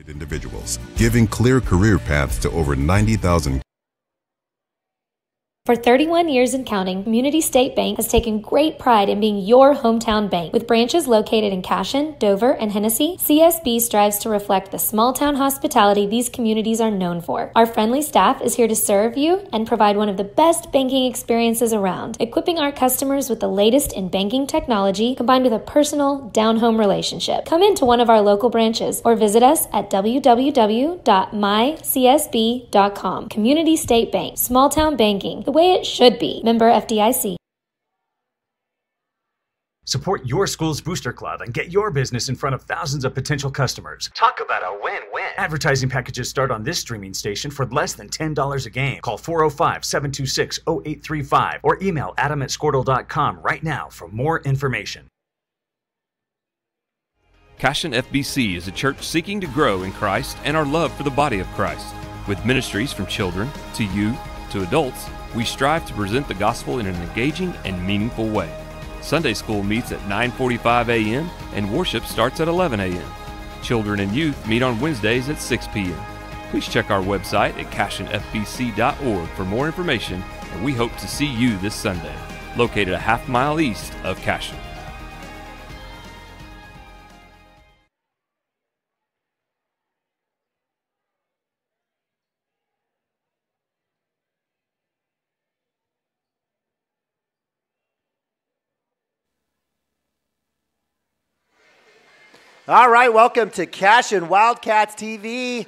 individuals, giving clear career paths to over 90,000. For 31 years and counting, Community State Bank has taken great pride in being your hometown bank. With branches located in Cashion, Dover, and Hennessy, CSB strives to reflect the small-town hospitality these communities are known for. Our friendly staff is here to serve you and provide one of the best banking experiences around, equipping our customers with the latest in banking technology combined with a personal, down-home relationship. Come into one of our local branches or visit us at www.mycsb.com. Community State Bank, small-town banking, the way it should be. Member FDIC. Support your school's booster club and get your business in front of thousands of potential customers. Talk about a win-win. Advertising packages start on this streaming station for less than $10 a game. Call 405-726-0835 or email adam@squirtle.com right now for more information. Cashion FBC is a church seeking to grow in Christ and our love for the body of Christ. With ministries from children to youth to adults, we strive to present the gospel in an engaging and meaningful way. Sunday school meets at 9:45 a.m. and worship starts at 11 a.m. Children and youth meet on Wednesdays at 6 p.m. Please check our website at cashionfbc.org for more information, and we hope to see you this Sunday, located a half-mile east of Cashion. All right, welcome to Cashion Wildcats TV.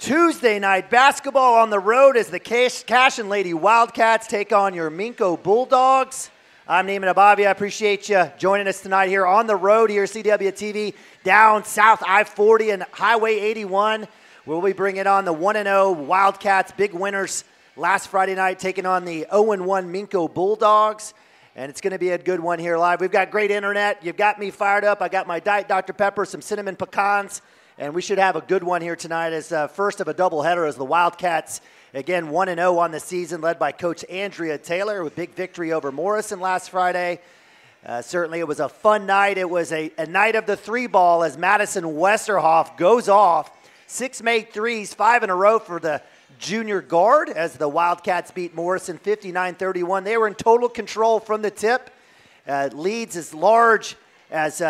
Tuesday night basketball on the road as the Cashion Lady Wildcats take on your Minco Bulldogs. I'm Neiman Abavi. I appreciate you joining us tonight here on the road here at CWTV down South I-40 and Highway 81. We'll be bringing on the 1-0 Wildcats, big winners last Friday night, taking on the 0-1 Minco Bulldogs. And it's going to be a good one here live. We've got great internet. You've got me fired up. I got my Diet Dr. Pepper, some cinnamon pecans, and we should have a good one here tonight as first of a doubleheader as the Wildcats, again, 1-0 on the season, led by Coach Andrea Taylor with big victory over Morrison last Friday. Certainly it was a fun night. It was a night of the three ball as Madison Westerhoff goes off. 6 made threes, 5 in a row for the junior guard as the Wildcats beat Morrison 59-31. They were in total control from the tip. Leads as large as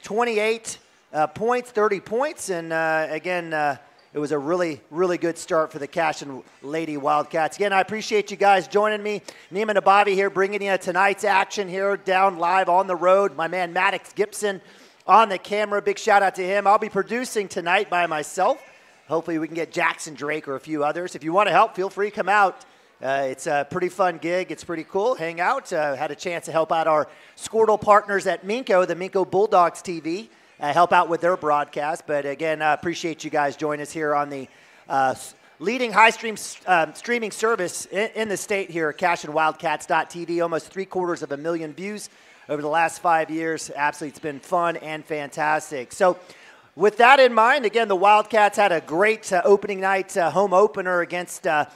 28 points, 30 points. And again, it was a really, really good start for the Cashion Lady Wildcats. Again, I appreciate you guys joining me. Neiman Abavi here bringing you tonight's action here down live on the road. My man Maddox Gibson on the camera. Big shout out to him. I'll be producing tonight by myself. Hopefully we can get Jackson Drake or a few others. If you want to help, feel free to come out. It's a pretty fun gig. It's pretty cool. Hang out. Had a chance to help out our Squirtle partners at Minco, the Minco Bulldogs TV, help out with their broadcast. But again, appreciate you guys joining us here on the leading streaming service in the state here at CashionWildcats.tv. Almost 750,000 views over the last 5 years. Absolutely, it's been fun and fantastic. So, with that in mind, again, the Wildcats had a great opening night home opener against the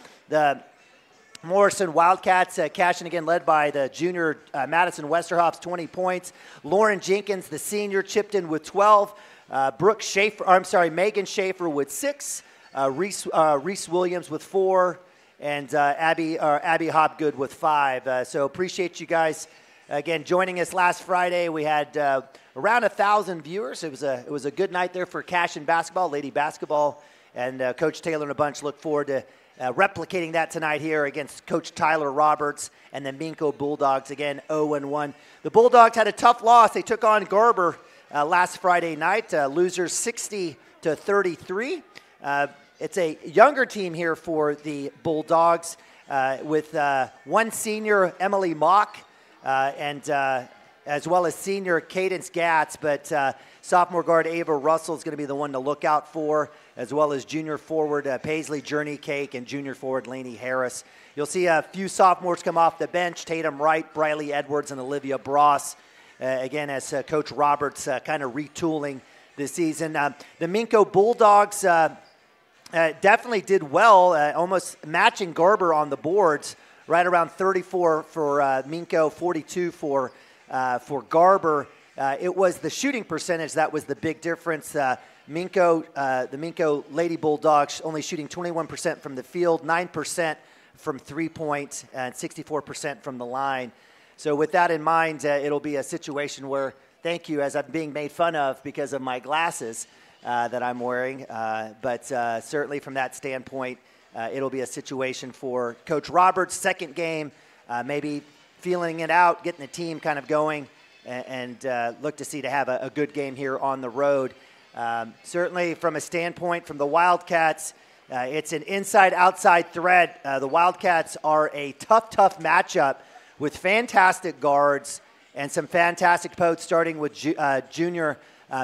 Morrison Wildcats. Cashion again led by the junior Madison Westerhoff's 20 points. Lauren Jenkins, the senior, chipped in with 12. Megan Schaefer with 6. Reese Williams with 4. And Abby Hopgood with 5. So appreciate you guys again joining us last Friday. We had around 1,000 viewers. It was a good night there for Cashion basketball, lady basketball, and Coach Taylor and a bunch look forward to replicating that tonight here against Coach Tyler Roberts and the Minco Bulldogs, again 0-1. The Bulldogs had a tough loss. They took on Garber last Friday night, losers 60-33. It's a younger team here for the Bulldogs with one senior, Emily Mock, and as well as senior Cadence Gatz, but sophomore guard Ava Russell is going to be the one to look out for, as well as junior forward Paisley Journey Cake and junior forward Lainey Harris. You'll see a few sophomores come off the bench, Tatum Wright, Briley Edwards, and Olivia Bross, again, as Coach Roberts kind of retooling this season. The Minco Bulldogs definitely did well, almost matching Garber on the boards, right around 34 for Minco, 42 for Garber. It was the shooting percentage that was the big difference. Minco, the Minco Lady Bulldogs only shooting 21% from the field, 9% from three-point, and 64% from the line. So with that in mind, it'll be a situation where, thank you, as I'm being made fun of because of my glasses that I'm wearing, but certainly from that standpoint, it'll be a situation for Coach Roberts' second game, maybe feeling it out, getting the team kind of going, and look to see to have a good game here on the road. Certainly from a standpoint from the Wildcats, it's an inside-outside threat. The Wildcats are a tough matchup with fantastic guards and some fantastic posts, starting with junior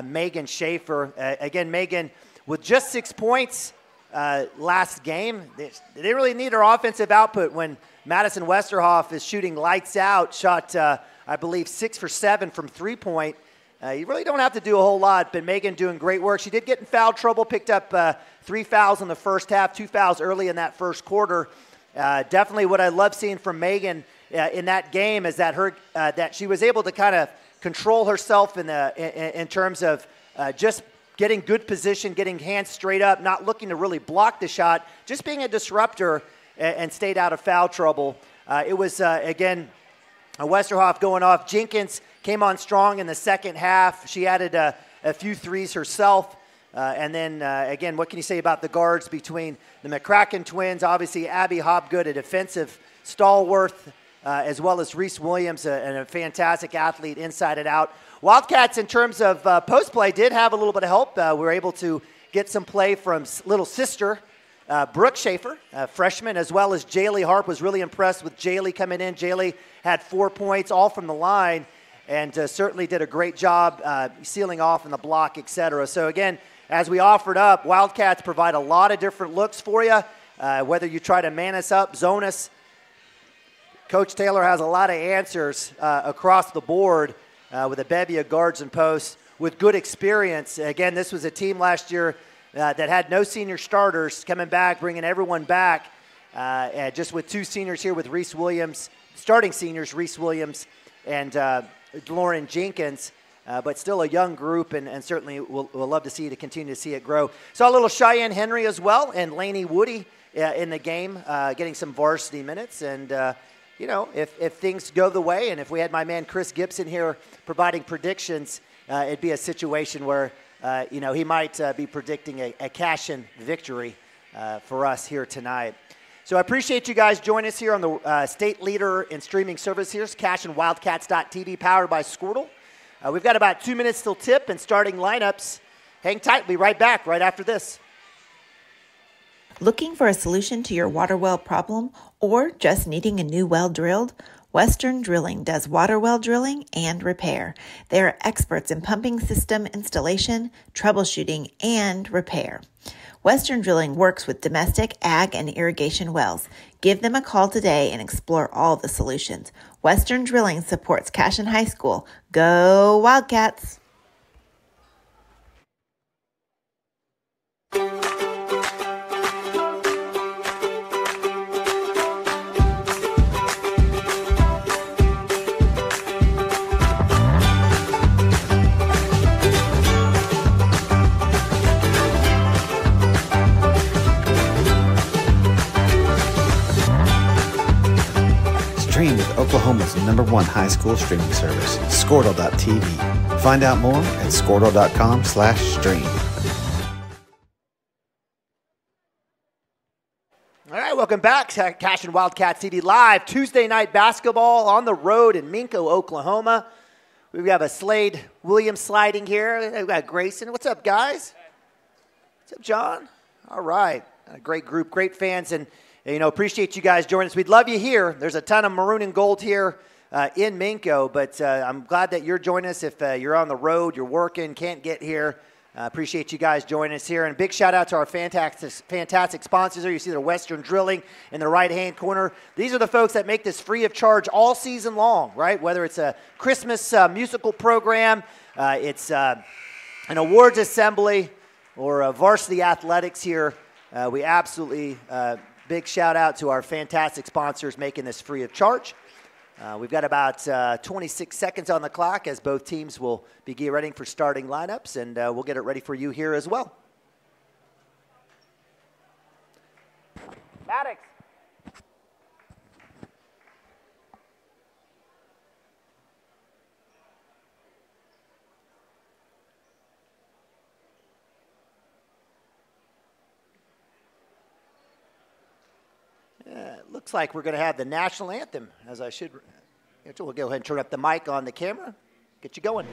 Megan Schaefer. Again, Megan, with just 6 points last game, they really need her offensive output when Madison Westerhoff is shooting lights out, shot, I believe, 6 for 7 from three-point. You really don't have to do a whole lot, but Megan doing great work. She did get in foul trouble, picked up 3 fouls in the first half, 2 fouls early in that first quarter. Definitely what I love seeing from Megan in that game is that that she was able to kind of control herself in terms of just getting good position, getting hands straight up, not looking to really block the shot, just being a disruptor and stayed out of foul trouble. It was, again, Westerhoff going off. Jenkins came on strong in the second half. She added a few threes herself. And then, again, what can you say about the guards between the McCracken twins? Obviously, Abby Hobgood, a defensive stalwart, as well as Reese Williams, a fantastic athlete inside and out. Wildcats, in terms of post play, did have a little bit of help. We were able to get some play from little sister, Brooke Schaefer, freshman, as well as Jaylee Harp. Was really impressed with Jaylee coming in. Jaylee had 4 points, all from the line, and certainly did a great job sealing off in the block, etc. So, again, as we offered up, Wildcats provide a lot of different looks for you, whether you try to man us up, zone us. Coach Taylor has a lot of answers across the board with a bevy of guards and posts with good experience. Again, this was a team last year that had no senior starters coming back, bringing everyone back, just with 2 seniors here with Reese Williams, starting seniors, Reese Williams and Lauren Jenkins. But still a young group, and certainly we'll love to see to continue to see it grow. Saw a little Cheyenne Henry as well, and Lainey Woody in the game, getting some varsity minutes. And, you know, if things go the way, and if we had my man Chris Gibson here providing predictions, it'd be a situation where, you know, he might be predicting a Cashion victory for us here tonight. So I appreciate you guys joining us here on the state leader in streaming service here, CashionWildcats.tv, powered by Squirtle. We've got about 2 minutes till tip and starting lineups. Hang tight. We'll be right back right after this. Looking for a solution to your water well problem or just needing a new well drilled? Western Drilling does water well drilling and repair. They are experts in pumping system installation, troubleshooting, and repair. Western Drilling works with domestic, ag, and irrigation wells. Give them a call today and explore all the solutions. Western Drilling supports Cashion High School. Go Wildcats! Stream with Oklahoma's #1 high school streaming service, Squirtle.tv. Find out more at Squirtle.com/stream. All right, welcome back to Cashion Wildcats TV Live. Tuesday night basketball on the road in Minco, Oklahoma. We have a Slade Williams sliding here. We've got Grayson. What's up, guys? What's up, John? All right. A great group, great fans, and you know, appreciate you guys joining us. We'd love you here. There's a ton of maroon and gold here in Minco, but I'm glad that you're joining us. If you're on the road, you're working, can't get here, appreciate you guys joining us here. And a big shout out to our fantastic sponsors here. You see the Western Drilling in the right-hand corner. These are the folks that make this free of charge all season long, right? Whether it's a Christmas musical program, it's an awards assembly, or varsity athletics here. We absolutely... big shout out to our fantastic sponsors making this free of charge. We've got about 26 seconds on the clock as both teams will be getting ready for starting lineups, and we'll get it ready for you here as well. Maddox. It looks like we're going to have the national anthem, as I should. We'll go ahead and turn up the mic on the camera, get you going.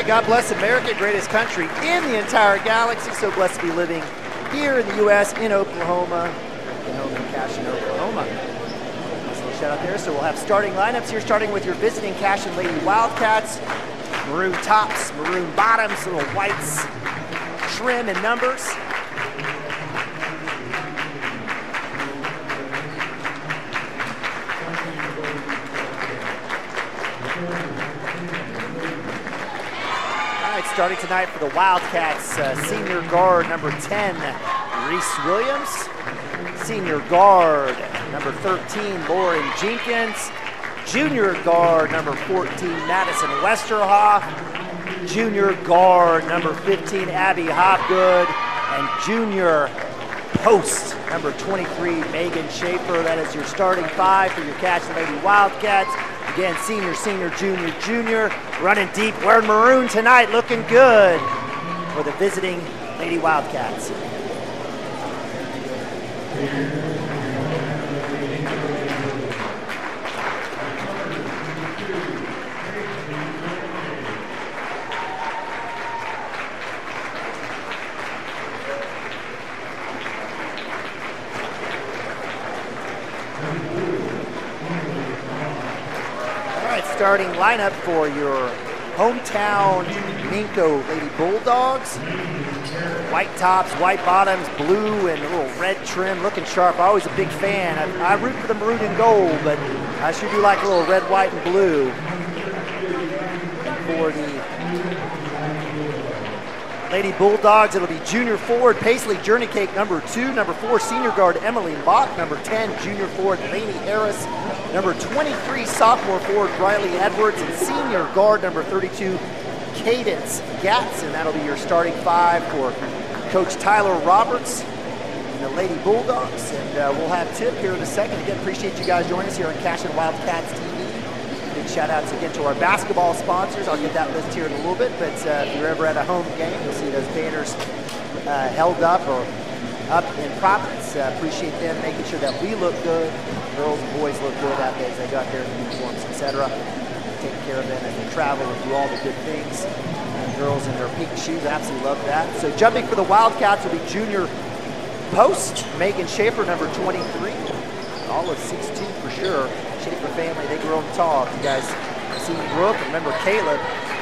God bless America, greatest country in the entire galaxy. So blessed to be living here in the U.S., in Oklahoma, and home in Cashion, Oklahoma. Nice little shout out there. So we'll have starting lineups here, starting with your visiting Cashion Lady Wildcats. Maroon tops, maroon bottoms, little whites, trim and numbers. Starting tonight for the Wildcats, senior guard number 10, Reese Williams. Senior guard number 13, Lauren Jenkins. Junior guard number 14, Madison Westerhoff. Junior guard number 15, Abby Hopgood. And junior post number 23, Megan Schaefer. That is your starting five for your Cashion Lady Wildcats. Again, senior, senior, junior, junior. Running deep, wearing maroon tonight, looking good for the visiting Lady Wildcats. Starting lineup for your hometown Minco Lady Bulldogs. White tops, white bottoms, blue and a little red trim, looking sharp. Always a big fan. I root for the maroon and gold, but I sure do like a little red, white, and blue. For the Lady Bulldogs, it'll be junior forward Paisley Journeycake, number 2. Number 4, senior guard Emily Mock. Number 10, junior forward Lainey Harris. Number 23, sophomore forward Riley Edwards. And senior guard number 32, Cadence Gatz. And that'll be your starting 5 for Coach Tyler Roberts and the Lady Bulldogs. And we'll have Tip here in a second. Again, appreciate you guys joining us here on Cashion Wildcats TV. Big shout outs again to our basketball sponsors. I'll get that list here in a little bit, but if you're ever at a home game, you'll see those banners held up or up in prominence. Appreciate them making sure that we look good, girls and boys look good out there as they go out there in uniforms, etc. Taking care of them as they travel and do all the good things. And girls in their pink shoes, absolutely love that. So jumping for the Wildcats will be junior post, Megan Schaefer, number 23. All of 6'2" for sure. Schaefer family, they grow them tall. If you guys seen Brooke, remember Caleb.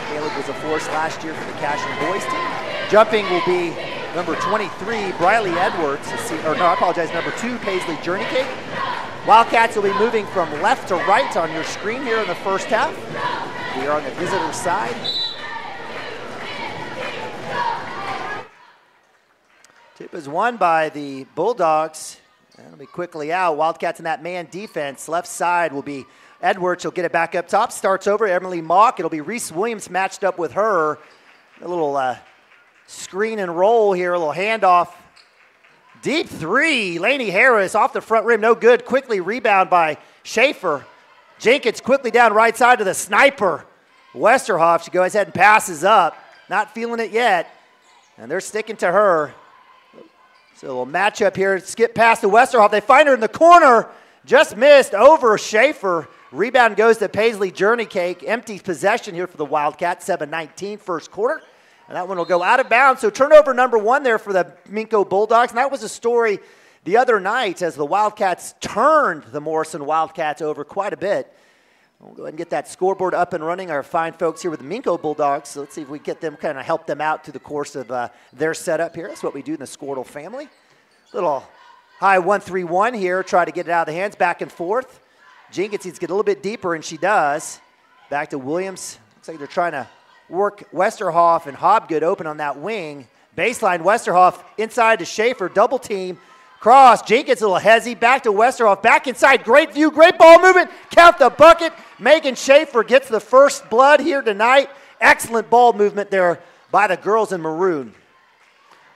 Caleb was a force last year for the Cashion boys team. Jumping will be number 23, Briley Edwards. Number 2, Paisley Journeycake. Wildcats will be moving from left to right on your screen here in the first half. We are on the visitor side. Tip is won by the Bulldogs. That'll be quickly out. Wildcats in that man defense. Left side will be Edwards. She'll get it back up top. Starts over. Emily Mock. It'll be Reese Williams matched up with her. A little screen and roll here. A little handoff. Deep 3. Lainey Harris off the front rim. No good. Quickly rebound by Schaefer. Jenkins quickly down right side to the sniper. Westerhoff. She goes ahead and passes up. Not feeling it yet. And they're sticking to her. So a little matchup here. Skip past to Westerhoff. They find her in the corner. Just missed over Schaefer. Rebound goes to Paisley Journeycake. Empty possession here for the Wildcats. 7:19 first quarter. And that one will go out of bounds. So turnover number 1 there for the Minco Bulldogs. And that was a story the other night as the Wildcats turned the Morrison Wildcats over quite a bit. We'll go ahead and get that scoreboard up and running. Our fine folks here with the Minco Bulldogs. So let's see if we get them, kind of help them out through the course of their setup here. That's what we do in the Squirtle family. Little high 1-3-1 here. Try to get it out of the hands, back and forth. Jenkins needs to get a little bit deeper, and she does. Back to Williams. Looks like they're trying to work Westerhoff and Hobgood open on that wing. Baseline, Westerhoff inside to Schaefer. Double team. Cross, Jenkins a little hezzy, back to Westerhoff, back inside, great view, great ball movement, count the bucket. Megan Schaefer gets the first blood here tonight. Excellent ball movement there by the girls in maroon.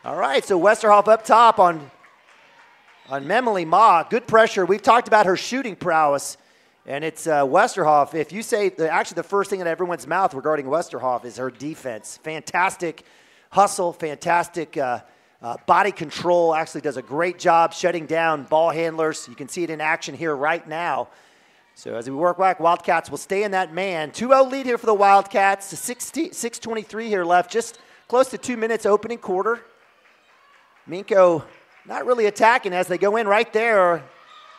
All right, so Westerhoff up top on Emily Ma. Good pressure. We've talked about her shooting prowess, and it's Westerhoff. If you say, actually the first thing in everyone's mouth regarding Westerhoff is her defense. Fantastic hustle, fantastic body control, actually does a great job shutting down ball handlers. You can see it in action here right now. So as we work back, Wildcats will stay in that man. 2-0 lead here for the Wildcats. 6:23 here left, just close to 2 minutes opening quarter. Minco not really attacking as they go in right there.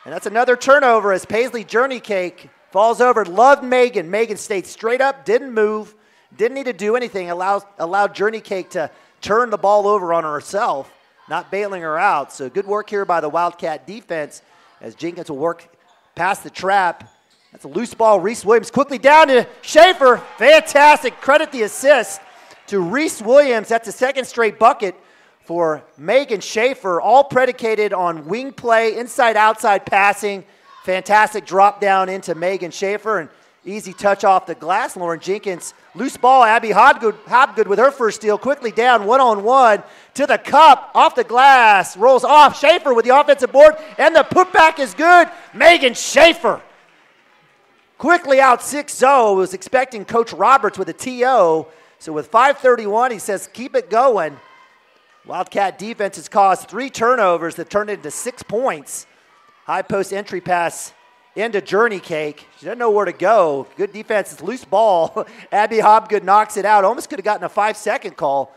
And that's another turnover as Paisley Journeycake falls over. Loved Megan. Megan stayed straight up, didn't move, didn't need to do anything, allowed Journeycake to turn the ball over on herself, not bailing her out. So good work here by the Wildcat defense as Jenkins will work past the trap. That's a loose ball. Reese Williams quickly down to Schaefer. Fantastic. Credit the assist to Reese Williams. That's a second straight bucket for Megan Schaefer, all predicated on wing play, inside-outside passing. Fantastic drop down into Megan Schaefer and easy touch off the glass. Lauren Jenkins, loose ball. Abby Hobgood with her first steal. Quickly down, one-on-one to the cup, off the glass, rolls off. Schaefer with the offensive board, and the putback is good. Megan Schaefer quickly out 6-0. Was expecting Coach Roberts with a TO. So with 5:31, he says, keep it going. Wildcat defense has caused 3 turnovers that turned into 6 points. High post entry pass into Journeycake. She doesn't know where to go. Good defense. It's loose ball. Abby Hobgood knocks it out. Almost could have gotten a 5-second call.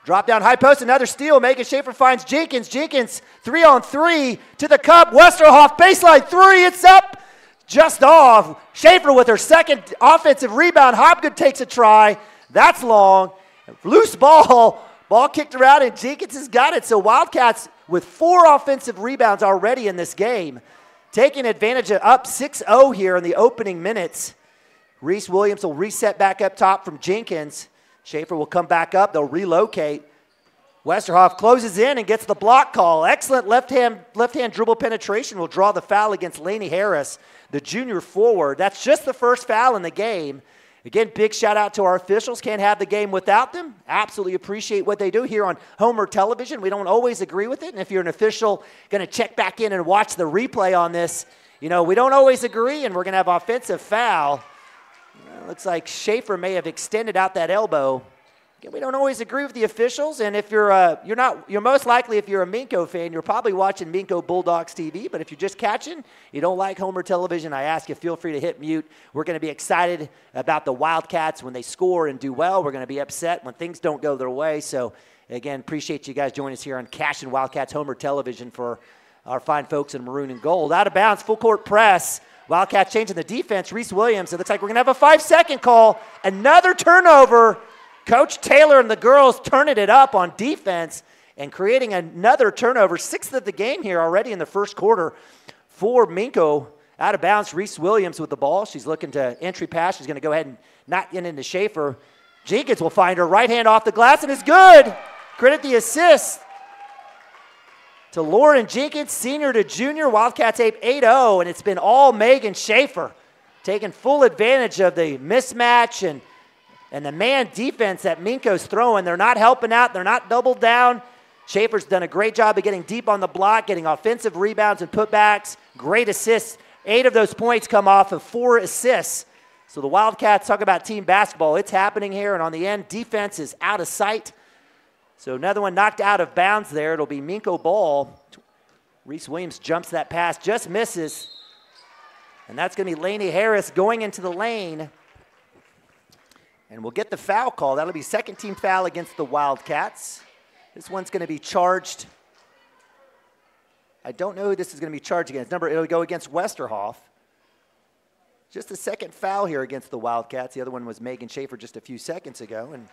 Drop down high post, another steal. Megan Schaefer finds Jenkins. Jenkins 3-on-3 to the cup. Westerhoff baseline 3. It's up. Just off. Schaefer with her second offensive rebound. Hobgood takes a try. That's long. Loose ball. Ball kicked around, and Jenkins has got it. So Wildcats with 4 offensive rebounds already in this game, taking advantage of up 6-0 here in the opening minutes. Reese Williams will reset back up top from Jenkins. Schaefer will come back up. They'll relocate. Westerhoff closes in and gets the block call. Excellent left-hand dribble penetration will draw the foul against Lainey Harris, the junior forward. That's just the first foul in the game. Again, big shout out to our officials. Can't have the game without them. Absolutely appreciate what they do here on Homer Television. We don't always agree with it. And if you're an official going to check back in and watch the replay on this, we don't always agree, and we're going to have offensive foul. Looks like Schaefer may have extended out that elbow. Again, we don't always agree with the officials, and if you're most likely, if you're a Minco fan, you're probably watching Minco Bulldogs TV, but if you're just catching, you don't like Homer Television, I ask you, feel free to hit mute. We're going to be excited about the Wildcats when they score and do well. We're going to be upset when things don't go their way. So, again, appreciate you guys joining us here on Cashion Wildcats Homer Television for our fine folks in maroon and gold. Out of bounds, full court press. Wildcats changing the defense. Reese Williams, it looks like we're going to have a 5-second call. Another turnover. Coach Taylor and the girls turning it up on defense and creating another turnover. 6th of the game here already in the first quarter for Minco. Out of bounds, Reese Williams with the ball. She's looking to entry pass. She's going to go ahead and not get into Schaefer. Jenkins will find her right hand off the glass and is good. Credit the assist to Lauren Jenkins, senior to junior. Wildcats 8-0, and it's been all Megan Schaefer taking full advantage of the mismatch and the man defense that Minco's throwing. They're not helping out. They're not doubled down. Schaefer's done a great job of getting deep on the block, getting offensive rebounds and putbacks. Great assists. 8 of those points come off of 4 assists. So the Wildcats, talk about team basketball. It's happening here, and on the end, defense is out of sight. So another one knocked out of bounds there. It'll be Minco ball. Reese Williams jumps that pass, just misses. And that's going to be Lainey Harris going into the lane. And we'll get the foul call. That'll be second team foul against the Wildcats. This one's going to be charged. I don't know who this is going to be charged against. It'll go against Westerhoff. Just a second foul here against the Wildcats. The other one was Megan Schaefer just a few seconds ago. And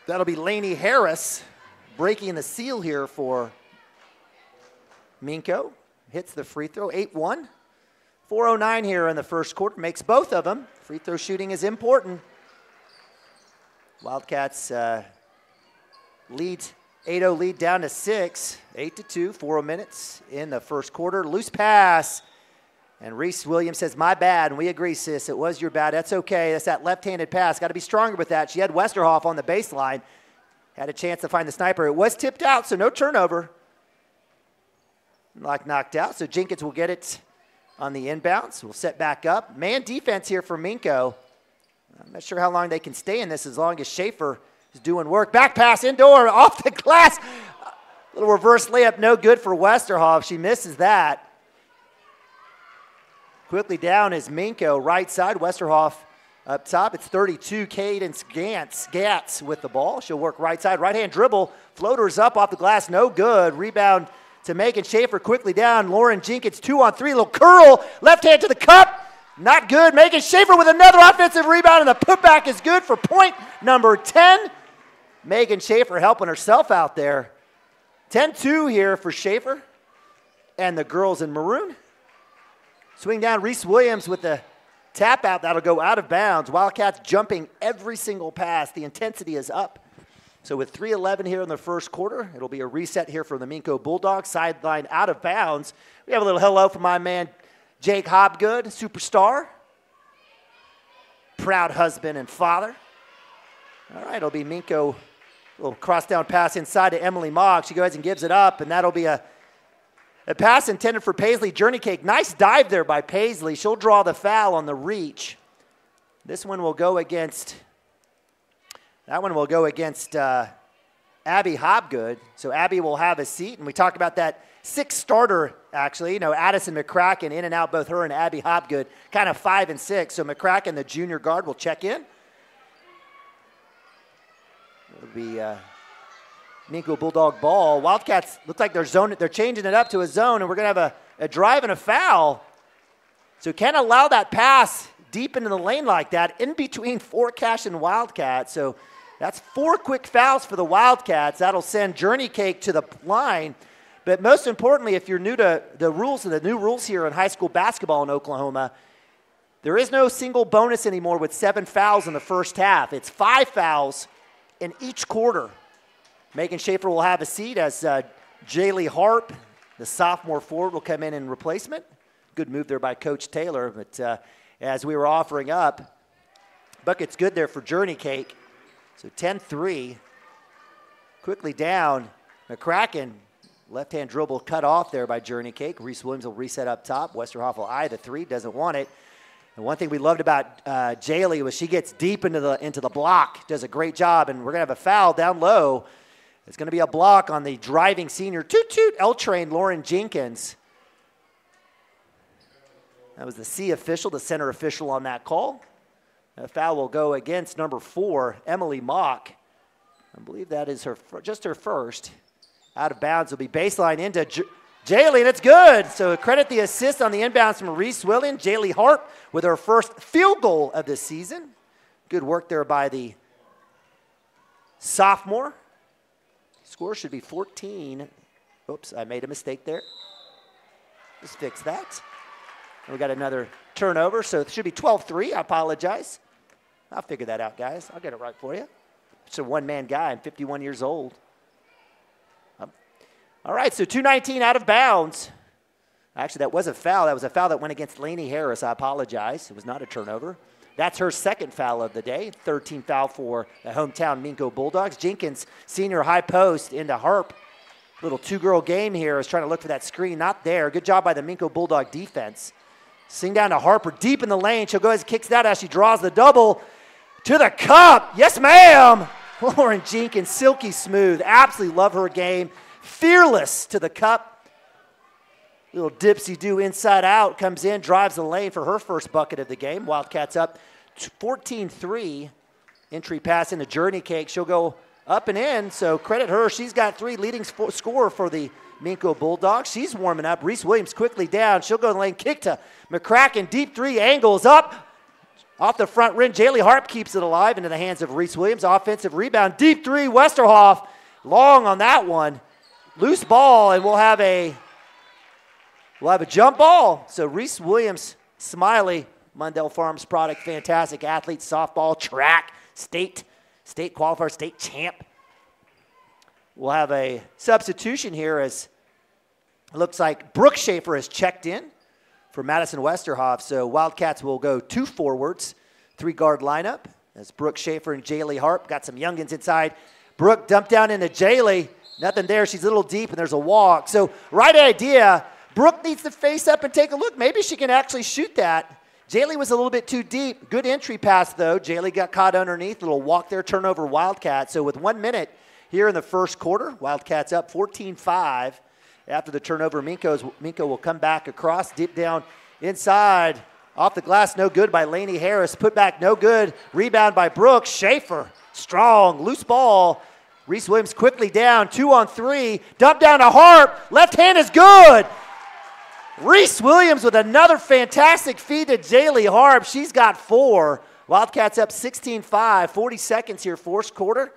that'll be Lainey Harris breaking the seal here for Minco. Hits the free throw, 8-1. 4:09 here in the first quarter, makes both of them. Free throw shooting is important. Wildcats lead, 8-0 lead down to 6, 8-2, 4 minutes in the first quarter. Loose pass, and Reese Williams says, my bad, and we agree, sis, it was your bad. That's okay, that's that left-handed pass. Got to be stronger with that. She had Westerhoff on the baseline, had a chance to find the sniper. It was tipped out, so no turnover. Knocked out, so Jenkins will get it on the inbounds. We'll set back up. Man defense here for Minco. I'm not sure how long they can stay in this as long as Schaefer is doing work. Back pass indoor off the glass. A little reverse layup, no good for Westerhoff. She misses that. Quickly down is Minco, right side. Westerhoff up top. It's 32, Cadence Gatz with the ball. She'll work right side. Right-hand dribble. Floaters up off the glass, no good. Rebound to Megan Schaefer, quickly down. Lauren Jenkins, 2-on-3, little curl, left hand to the cup, not good. Megan Schaefer with another offensive rebound, and the putback is good for point number 10. Megan Schaefer helping herself out there. 10-2 here for Schaefer and the girls in maroon. Swing down, Reese Williams with the tap out. That'll go out of bounds. Wildcats jumping every single pass. The intensity is up. So with 3:11 here in the first quarter, it'll be a reset here for the Minco Bulldogs. Sideline out of bounds. We have a little hello from my man, Jake Hobgood, superstar. Proud husband and father. All right, it'll be Minco. A little cross-down pass inside to Emily Mogg. She goes and gives it up, and that'll be a pass intended for Paisley Journeycake. Nice dive there by Paisley. She'll draw the foul on the reach. This one will go against... That one will go against Abby Hobgood. So Abby will have a seat. And we talked about that 6 starter, actually. Addison McCracken in and out, both her and Abby Hobgood, kind of 5 and 6. So McCracken, the junior guard, will check in. It'll be Minco Bulldog ball. Wildcats look like they're changing it up to a zone, and we're going to have a drive and a foul. So can't allow that pass deep into the lane like that in between 4 Cashion Wildcats. So that's 4 quick fouls for the Wildcats. That'll send Journeycake to the line. But most importantly, if you're new to the rules and the new rules here in high school basketball in Oklahoma, There is no single bonus anymore with 7 fouls in the first half. It's 5 fouls in each quarter. Megan Schaefer will have a seat as Jaylee Harp, the sophomore forward, will come in replacement. Good move there by Coach Taylor, but as we were offering up, bucket's good there for Journey Cake. So 10-3. Quickly down, McCracken, left-hand dribble cut off there by Journey Cake. Reese Williams will reset up top. Westerhoff will eye the three, doesn't want it. And one thing we loved about Jaylee was she gets deep into the block, does a great job, and we're going to have a foul down low. It's going to be a block on the driving senior toot-toot L-Train Lauren Jenkins. That was the C official, the center official on that call. A foul will go against number 4, Emily Mock. I believe that is just her first. Out of bounds will be baseline into Jaylee, and it's good. So credit the assist on the inbounds from Reese Williams. Jaylee Harp with her first field goal of the season. Good work there by the sophomore. Score should be 14. Oops, I made a mistake there. Just fix that. And we got another turnover, so it should be 12-3. I apologize. I'll figure that out, guys. I'll get it right for you. It's a one-man guy. I'm 51 years old. All right, so 2:19 out of bounds. Actually, that was a foul. That was a foul that went against Lainey Harris. I apologize. It was not a turnover. That's her second foul of the day. 13th foul for the hometown Minco Bulldogs. Jenkins, senior high post into Harp. Little two-girl game here. Is trying to look for that screen. Not there. Good job by the Minco Bulldog defense. Swing down to Harper deep in the lane. She'll go ahead and kicks that as she draws the double to the cup. Yes, ma'am. Lauren Jenkins, silky smooth. Absolutely love her game. Fearless to the cup. Little dipsy-do inside out. Comes in, drives the lane for her first bucket of the game. Wildcats up 14-3. Entry pass into Journey Cake. She'll go up and in, so credit her. She's got 3 leading scorer for the Minco Bulldogs. She's warming up. Reese Williams quickly down. She'll go in the lane, kick to McCracken. Deep 3, angles up. Off the front rim, Jaylee Harp keeps it alive into the hands of Reese Williams. Offensive rebound, deep 3, Westerhoff. Long on that one. Loose ball, and we'll have a jump ball. So Reese Williams, Smiley, Mundell Farms product, fantastic athlete, softball, track, state qualifier, state champ. We'll have a substitution here as it looks like Brooke Schaefer has checked in for Madison Westerhoff. So Wildcats will go 2 forwards, 3-guard lineup as Brooke Schaefer and Jaylee Harp. Got some youngins inside. Brooke dumped down into Jaylee. Nothing there. She's a little deep, and there's a walk. So right idea. Brooke needs to face up and take a look. Maybe she can actually shoot that. Jaylee was a little bit too deep. Good entry pass, though. Jaylee got caught underneath. Little walk there, turnover, Wildcats. So with 1 minute here in the first quarter, Wildcats up 14-5. After the turnover, Minco will come back across, deep down inside. Off the glass, no good by Lainey Harris. Put back, no good. Rebound by Brooke. Schaefer, strong, loose ball. Reese Williams quickly down, 2-on-3. Dump down to Harp. Left hand is good. Reese Williams with another fantastic feed to Jaylee Harp. She's got 4. Wildcats up 16-5. 40 seconds here, first quarter.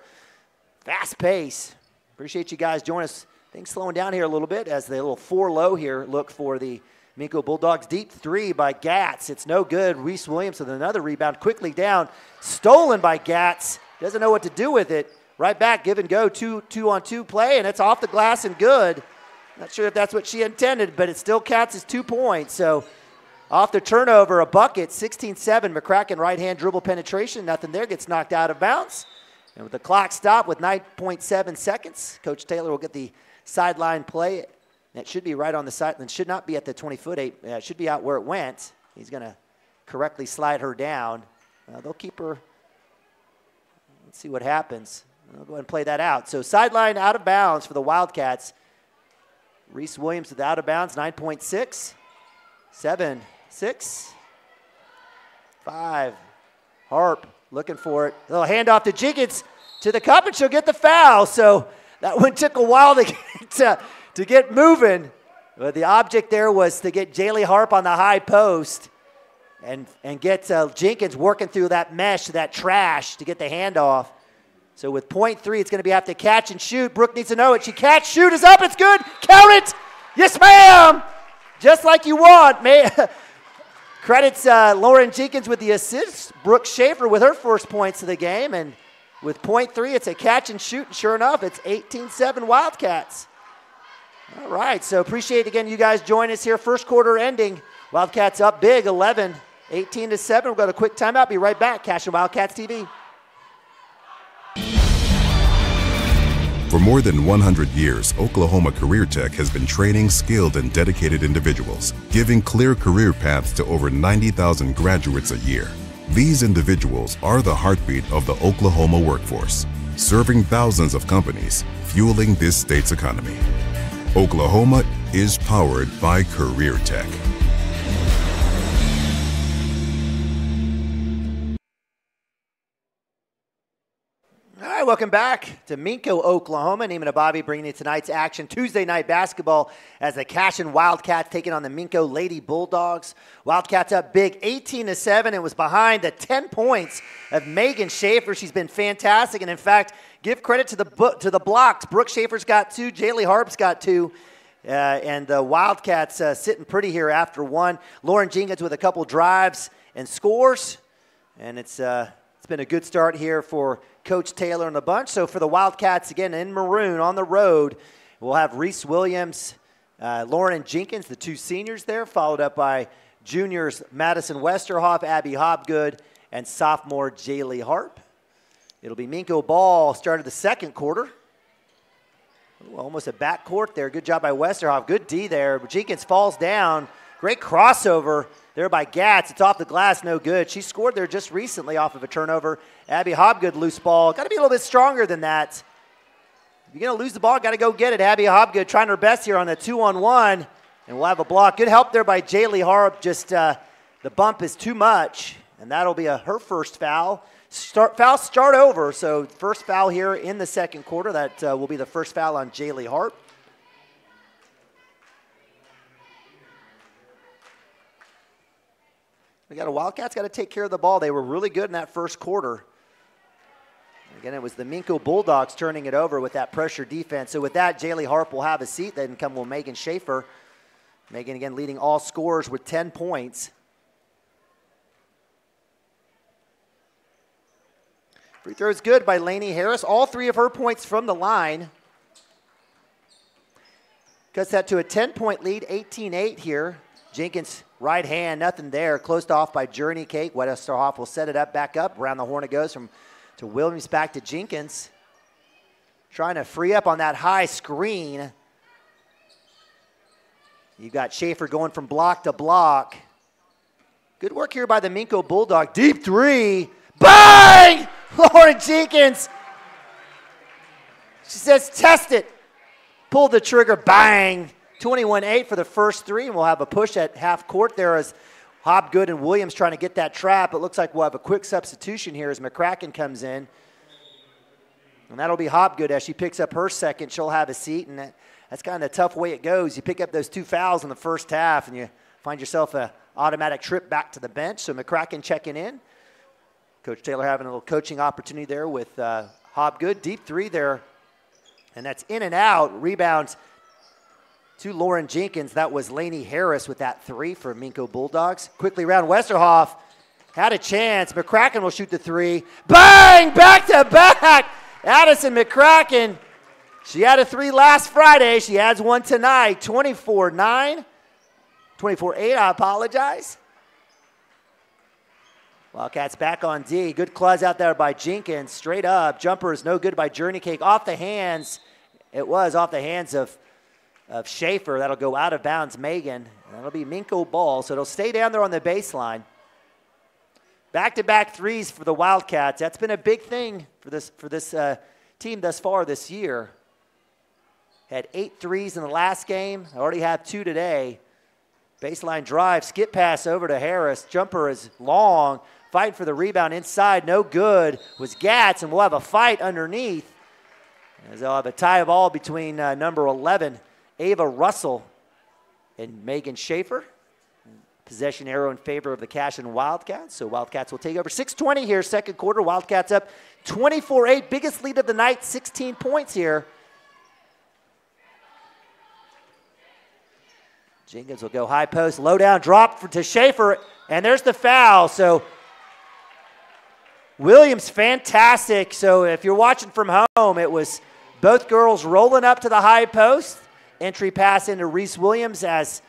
Fast pace. Appreciate you guys joining us. Things slowing down here a little bit as the little 4 low here look for the Minco Bulldogs. Deep 3 by Gatz. It's no good. Reese Williams with another rebound. Quickly down. Stolen by Gatz. Doesn't know what to do with it. Right back, give and go, 2-on-2 play, and it's off the glass and good. Not sure if that's what she intended, but it still counts as 2 points. So off the turnover, a bucket, 16-7. McCracken right-hand dribble penetration. Nothing there, gets knocked out of bounds. And with the clock stopped with 9.7 seconds, Coach Taylor will get the sideline play. That should be right on the sideline. Should not be at the 20-foot. It should be out where it went. He's going to correctly slide her down. They'll keep her. Let's see what happens. I'll go ahead and play that out. So sideline out of bounds for the Wildcats. Reese Williams with out of bounds, 9.6. 7, 6, 5. Harp looking for it. A little handoff to Jenkins to the cup, and she'll get the foul. So that one took a while to get moving. But the object there was to get Jaylee Harp on the high post and get Jenkins working through that mesh, that trash, to get the handoff. So with .3, it's going to have to catch and shoot. Brooke needs to know it. She catch, shoot is up. It's good. Count it. Yes, ma'am. Just like you want. Credits Lauren Jenkins with the assist. Brooke Schaefer with her first points of the game. And with point 3, it's a catch and shoot. And sure enough, it's 18-7 Wildcats. All right, so appreciate, again, you guys join us here. First quarter ending. Wildcats up big, 11, 18-7. We'll go to a quick timeout. Be right back. Cashion Wildcats TV. For more than 100 years, Oklahoma Career Tech has been training skilled and dedicated individuals, giving clear career paths to over 90,000 graduates a year. These individuals are the heartbeat of the Oklahoma workforce, serving thousands of companies, fueling this state's economy. Oklahoma is powered by Career Tech. All right, welcome back to Minco, Oklahoma. Neiman and Bobby bringing you tonight's action. Tuesday night basketball as the Cashion Wildcats taking on the Minco Lady Bulldogs. Wildcats up big, 18-7, and was behind the 10 points of Megan Schaefer. She's been fantastic, and in fact, give credit to the blocks. Brooke Schaefer's got 2, Jaylee Harp's got 2, and the Wildcats sitting pretty here after 1. Lauren Jenkins with a couple drives and scores, and it's been a good start here for Coach Taylor and the bunch. So for the Wildcats, again, in maroon on the road, we'll have Reese Williams, Lauren Jenkins, the 2 seniors there, followed up by juniors Madison Westerhoff, Abby Hobgood, and sophomore Jaylee Harp. It'll be Minco ball, started the second quarter. Ooh, almost a backcourt there. Good job by Westerhoff. Good D there. Jenkins falls down. Great crossover there by Gatz. It's off the glass, no good. She scored there just recently off of a turnover. Abby Hobgood, loose ball. Got to be a little bit stronger than that. If you're going to lose the ball, got to go get it. Abby Hobgood trying her best here on the 2-on-1, and we'll have a block. Good help there by Jaylee Harp. Just the bump is too much, and that'll be her first foul. Start over, so first foul here in the second quarter. That will be the first foul on Jaylee Harp. We got a Wildcats got to take care of the ball. They were really good in that first quarter. Again, it was the Minco Bulldogs turning it over with that pressure defense. So with that, Jaylee Harp will have a seat. Then come will Megan Schaefer. Megan, again, leading all scorers with 10 points. Free throw is good by Lainey Harris. All 3 of her points from the line. Cuts that to a 10-point lead, 18-8 here. Jenkins, right hand, nothing there. Closed off by Journey Cake. Westerhoff will set it up, back up. Around the horn it goes to Williams, back to Jenkins. Trying to free up on that high screen. You've got Schaefer going from block to block. Good work here by the Minco Bulldog. Deep 3. Bang! Lauren Jenkins. She says, test it. Pulled the trigger, bang. 21-8 for the first 3, and we'll have a push at half court there as Hobgood and Williams trying to get that trap. It looks like we'll have a quick substitution here as McCracken comes in. And that'll be Hobgood as she picks up her second. She'll have a seat, and that's kind of a tough way it goes. You pick up those 2 fouls in the first half, and you find yourself an automatic trip back to the bench. So McCracken checking in. Coach Taylor having a little coaching opportunity there with Hobgood. Deep 3 there, and that's in and out. Rebounds to Lauren Jenkins. That was Lainey Harris with that 3 for Minco Bulldogs. Quickly around Westerhoff. Had a chance. McCracken will shoot the 3. Bang! Back to back! Addison McCracken. She had a 3 last Friday. She adds 1 tonight. 24-9. 24-8, I apologize. Wildcats back on D. Good close out there by Jenkins. Straight up. Jumper is no good by Journey Cake. Off the hands. It was off the hands of Schaefer. That'll go out of bounds, Megan. That'll be Minco ball, so it'll stay down there on the baseline. Back-to-back 3s for the Wildcats. That's been a big thing for this team thus far this year. Had 8 threes in the last game. I already have 2 today. Baseline drive, skip pass over to Harris. Jumper is long. Fight for the rebound inside, no good. Was Gatz, and we'll have a fight underneath. As they'll have a tie of all between number 11, Ava Russell, and Megan Schaefer. Possession arrow in favor of the Cashion Wildcats. So Wildcats will take over. 6:20 here, second quarter. Wildcats up 24-8. Biggest lead of the night, 16 points here. Jenkins will go high post, low down, drop to Schaefer. And there's the foul. So Williams, fantastic. So if you're watching from home, it was both girls rolling up to the high post. Entry pass into Reese Williams as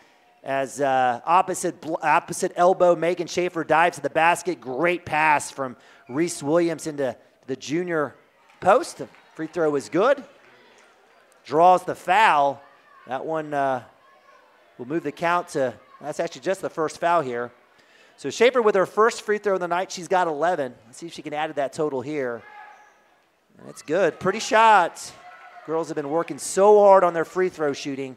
opposite elbow, Megan Schaefer dives to the basket. Great pass from Reese Williams into the junior post. The free throw is good. Draws the foul. That one will move the count to, that's actually just the first foul here. So Schaefer with her first free throw of the night, she's got 11. Let's see if she can add to that total here. That's good. Pretty shot. Girls have been working so hard on their free throw shooting.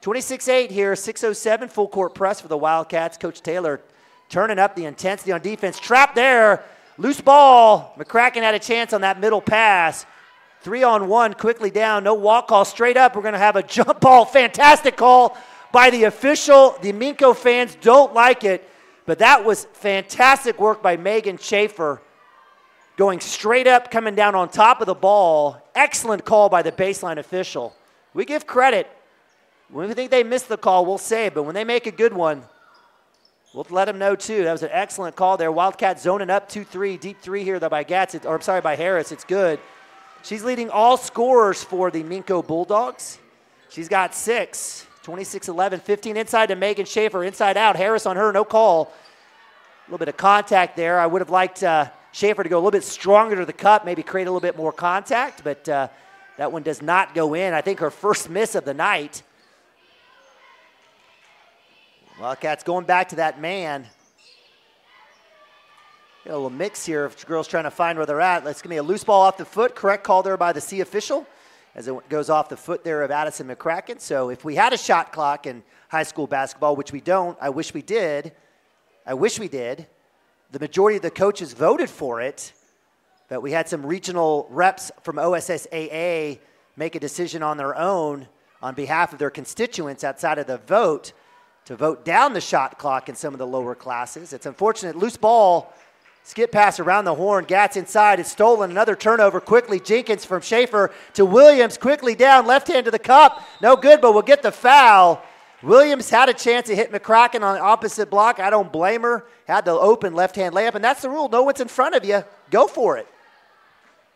26-8 here, 6:07 full court press for the Wildcats. Coach Taylor turning up the intensity on defense. Trap there, loose ball. McCracken had a chance on that middle pass. 3-on-1, quickly down, no walk call, straight up. We're gonna have a jump ball, fantastic call by the official. The Minco fans don't like it, but that was fantastic work by Megan Schaefer. Going straight up, coming down on top of the ball. Excellent call by the baseline official. We give credit. When we think they missed the call, we'll say it, but when they make a good one, we'll let them know too. That was an excellent call there. Wildcats zoning up 2-3, deep three here though by by Harris. It's good. She's leading all scorers for the Minco Bulldogs. She's got 6, 26-11, 15 inside to Megan Schaefer, inside out. Harris on her, no call. A little bit of contact there. I would have liked Schaefer to go a little bit stronger to the cup, maybe create a little bit more contact, but that one does not go in. I think her first miss of the night. Wildcats going back to that man. Got a little mix here of girls trying to find where they're at. It's going to be a loose ball off the foot. Correct call there by the C official as it goes off the foot there of Addison McCracken. So if we had a shot clock in high school basketball, which we don't, I wish we did. The majority of the coaches voted for it, but we had some regional reps from OSSAA make a decision on their own on behalf of their constituents outside of the vote to vote down the shot clock in some of the lower classes. It's unfortunate. Loose ball, skip pass around the horn. Gats inside. It's stolen. Another turnover quickly. Jenkins from Schaefer to Williams. Quickly down. Left hand to the cup. No good, but we'll get the foul. Williams had a chance to hit McCracken on the opposite block. I don't blame her. Had the open left-hand layup, and that's the rule. Know what's in front of you. Go for it.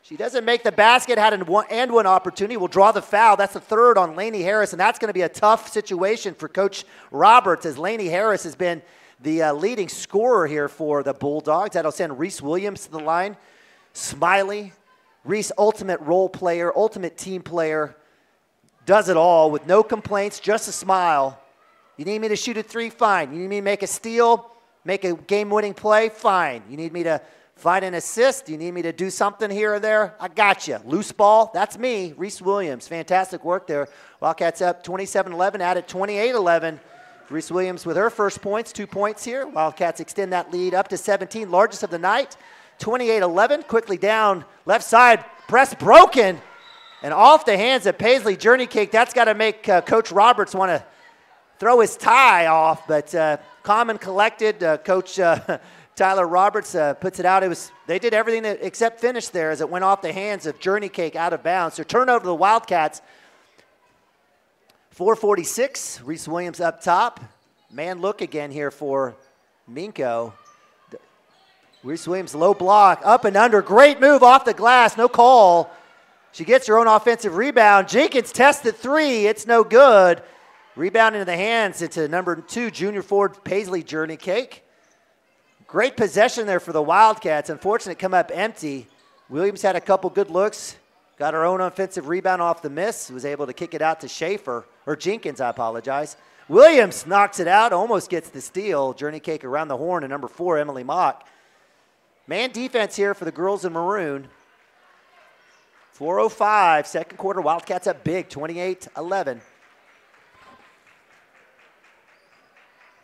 She doesn't make the basket, had an one opportunity. We'll draw the foul. That's the third on Lainey Harris, and that's going to be a tough situation for Coach Roberts as Lainey Harris has been the leading scorer here for the Bulldogs. That'll send Reese Williams to the line. Smiley. Reese, ultimate role player, ultimate team player. Does it all with no complaints, just a smile. You need me to shoot a 3? Fine. You need me to make a steal, make a game-winning play? Fine. You need me to find an assist? You need me to do something here or there? I got you. Loose ball, that's me, Reese Williams. Fantastic work there. Wildcats up 27-11, added 28-11. Reese Williams with her first points, 2 points here. Wildcats extend that lead up to 17, largest of the night. 28-11, quickly down, left side, press broken. And off the hands of Paisley, journey kick. That's got to make Coach Roberts want to throw his tie off, but calm and collected. Coach Tyler Roberts puts it out. They did everything except finish there as it went off the hands of journey cake out of bounds. So turnover to the Wildcats. 4:46. Reese Williams up top. Man look again here for Minco. Reese Williams low block, up and under. Great move off the glass, no call. She gets her own offensive rebound. Jenkins tested 3. It's no good. Rebound into the hands into number 2, junior forward Paisley Journey Cake. Great possession there for the Wildcats. Unfortunate come up empty. Williams had a couple good looks. Got her own offensive rebound off the miss. Was able to kick it out to Schaefer, or Jenkins, I apologize. Williams knocks it out, almost gets the steal. Journey Cake around the horn, and number 4, Emily Mock. Man defense here for the girls in maroon. 4:05, second quarter, Wildcats up big, 28-11.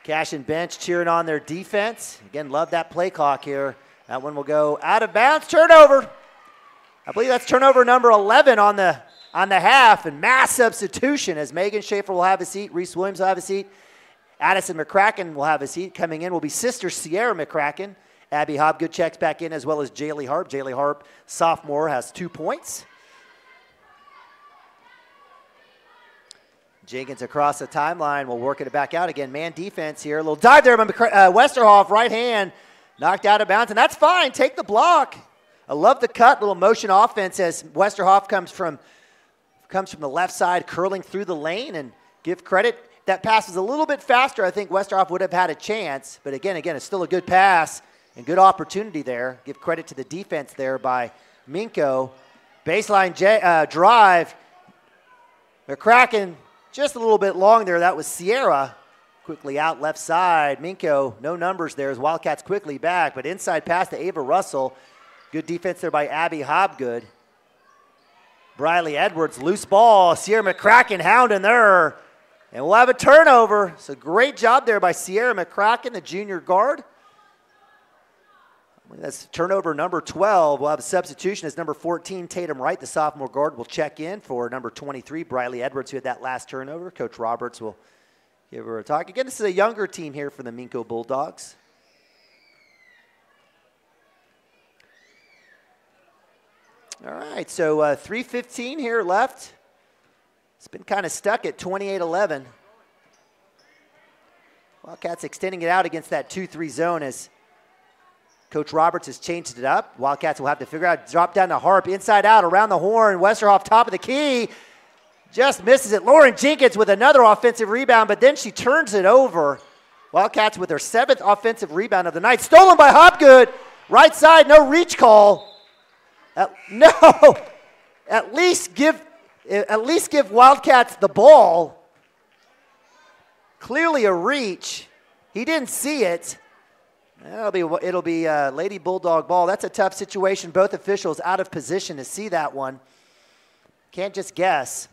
Cashion bench cheering on their defense. Again, love that play clock here. That one will go out of bounds, turnover. I believe that's turnover number 11 on the half, and mass substitution as Megan Schaefer will have a seat, Reese Williams will have a seat, Addison McCracken will have a seat. Coming in will be sister Sierra McCracken. Abby Hobgood checks back in, as well as Jaylee Harp. Jaylee Harp, sophomore, has 2 points. Jenkins across the timeline. We'll work it back out again. Man defense here. A little dive there by Westerhoff. Right hand knocked out of bounds, and that's fine. Take the block. I love the cut. Little motion offense as Westerhoff comes from the left side, curling through the lane, and give credit. That pass was a little bit faster. I think Westerhoff would have had a chance, but again, it's still a good pass and good opportunity there. Give credit to the defense there by Minco. Baseline drive. McCracken just a little bit long there. That was Sierra. Quickly out left side. Minco, no numbers there as Wildcats quickly back, but inside pass to Ava Russell. Good defense there by Abby Hobgood. Briley Edwards, loose ball. Sierra McCracken hounding there. And we'll have a turnover. So great job there by Sierra McCracken, the junior guard. That's turnover number 12. We'll have a substitution as number 14, Tatum Wright, the sophomore guard, will check in for number 23, Briley Edwards, who had that last turnover. Coach Roberts will give her a talk. Again, this is a younger team here for the Minco Bulldogs. All right, so 3:15 here left. It's been kind of stuck at 28-11. Wildcats extending it out against that 2-3 zone as Coach Roberts has changed it up. Wildcats will have to figure out, drop down to Harp, inside out, around the horn. Westerhoff, top of the key, just misses it. Lauren Jenkins with another offensive rebound, but then she turns it over. Wildcats with their 7th offensive rebound of the night. Stolen by Hopgood. Right side, no reach call. No, at least give Wildcats the ball. Clearly a reach. He didn't see it. It'll be Lady Bulldog ball. That's a tough situation. Both officials out of position to see that one. Can't just guess.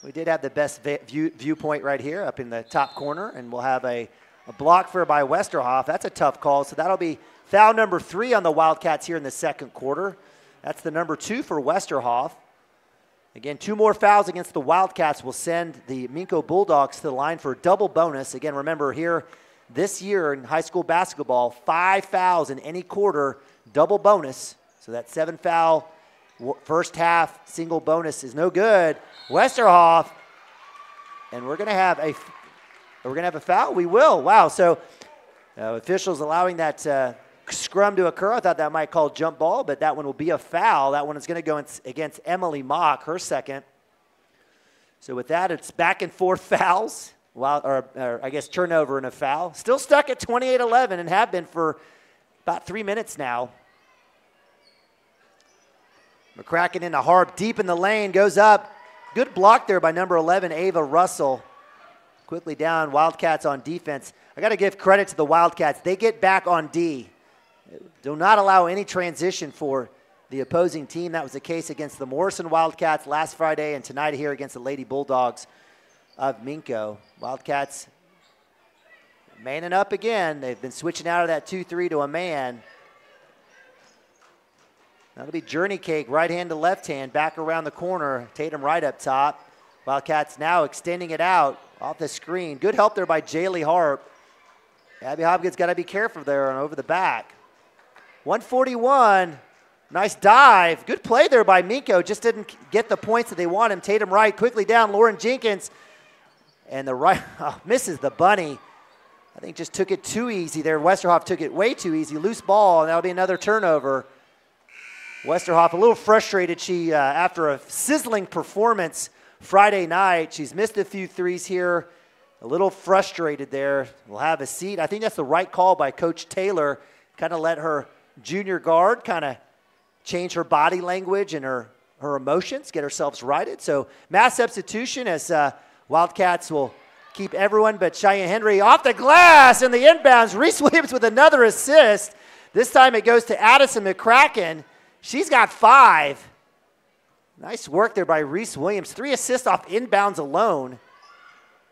We did have the best viewpoint right here up in the top corner, and we'll have a block for by Westerhoff. That's a tough call, so that'll be foul number 3 on the Wildcats here in the second quarter. That's the number 2 for Westerhoff. Again, 2 more fouls against the Wildcats will send the Minco Bulldogs to the line for a double bonus. Again, remember here this year in high school basketball, 5 fouls in any quarter, double bonus. So that 7 foul first half single bonus is no good. Westerhoff, and we're going to have a foul. We will. Wow. So officials allowing that scrum to occur. I thought that might call jump ball, but that one will be a foul. That one is going to go against Emily Mock, her second. So with that, it's back and forth fouls, or I guess turnover and a foul. Still stuck at 28-11 and have been for about 3 minutes now. McCracken into Harp, deep in the lane, goes up. Good block there by number 11, Ava Russell. Quickly down, Wildcats on defense. I got to give credit to the Wildcats. They get back on D. Do not allow any transition for the opposing team. That was the case against the Morrison Wildcats last Friday and tonight here against the Lady Bulldogs of Minco. Wildcats manning up again. They've been switching out of that 2-3 to a man. That'll be Journey Cake, right hand to left hand, back around the corner. Tatum right up top. Wildcats now extending it out off the screen. Good help there by Jaylee Harp. Abby Hopkins got to be careful there and over the back. 141, nice dive. Good play there by Minco. Just didn't get the points that they want him. Tatum right, quickly down. Lauren Jenkins. And the right, misses the bunny. I think just took it too easy there. Westerhoff took it way too easy. Loose ball, and that'll be another turnover. Westerhoff a little frustrated. She, after a sizzling performance Friday night, she's missed a few threes here. A little frustrated there. We'll have a seat. I think that's the right call by Coach Taylor. Kind of let her junior guard kind of change her body language and her emotions, get herself righted. So mass substitution as Wildcats will keep everyone but Cheyenne Henry off the glass and the inbounds. Reese Williams with another assist. This time it goes to Addison McCracken. She's got 5. Nice work there by Reese Williams. 3 assists off inbounds alone.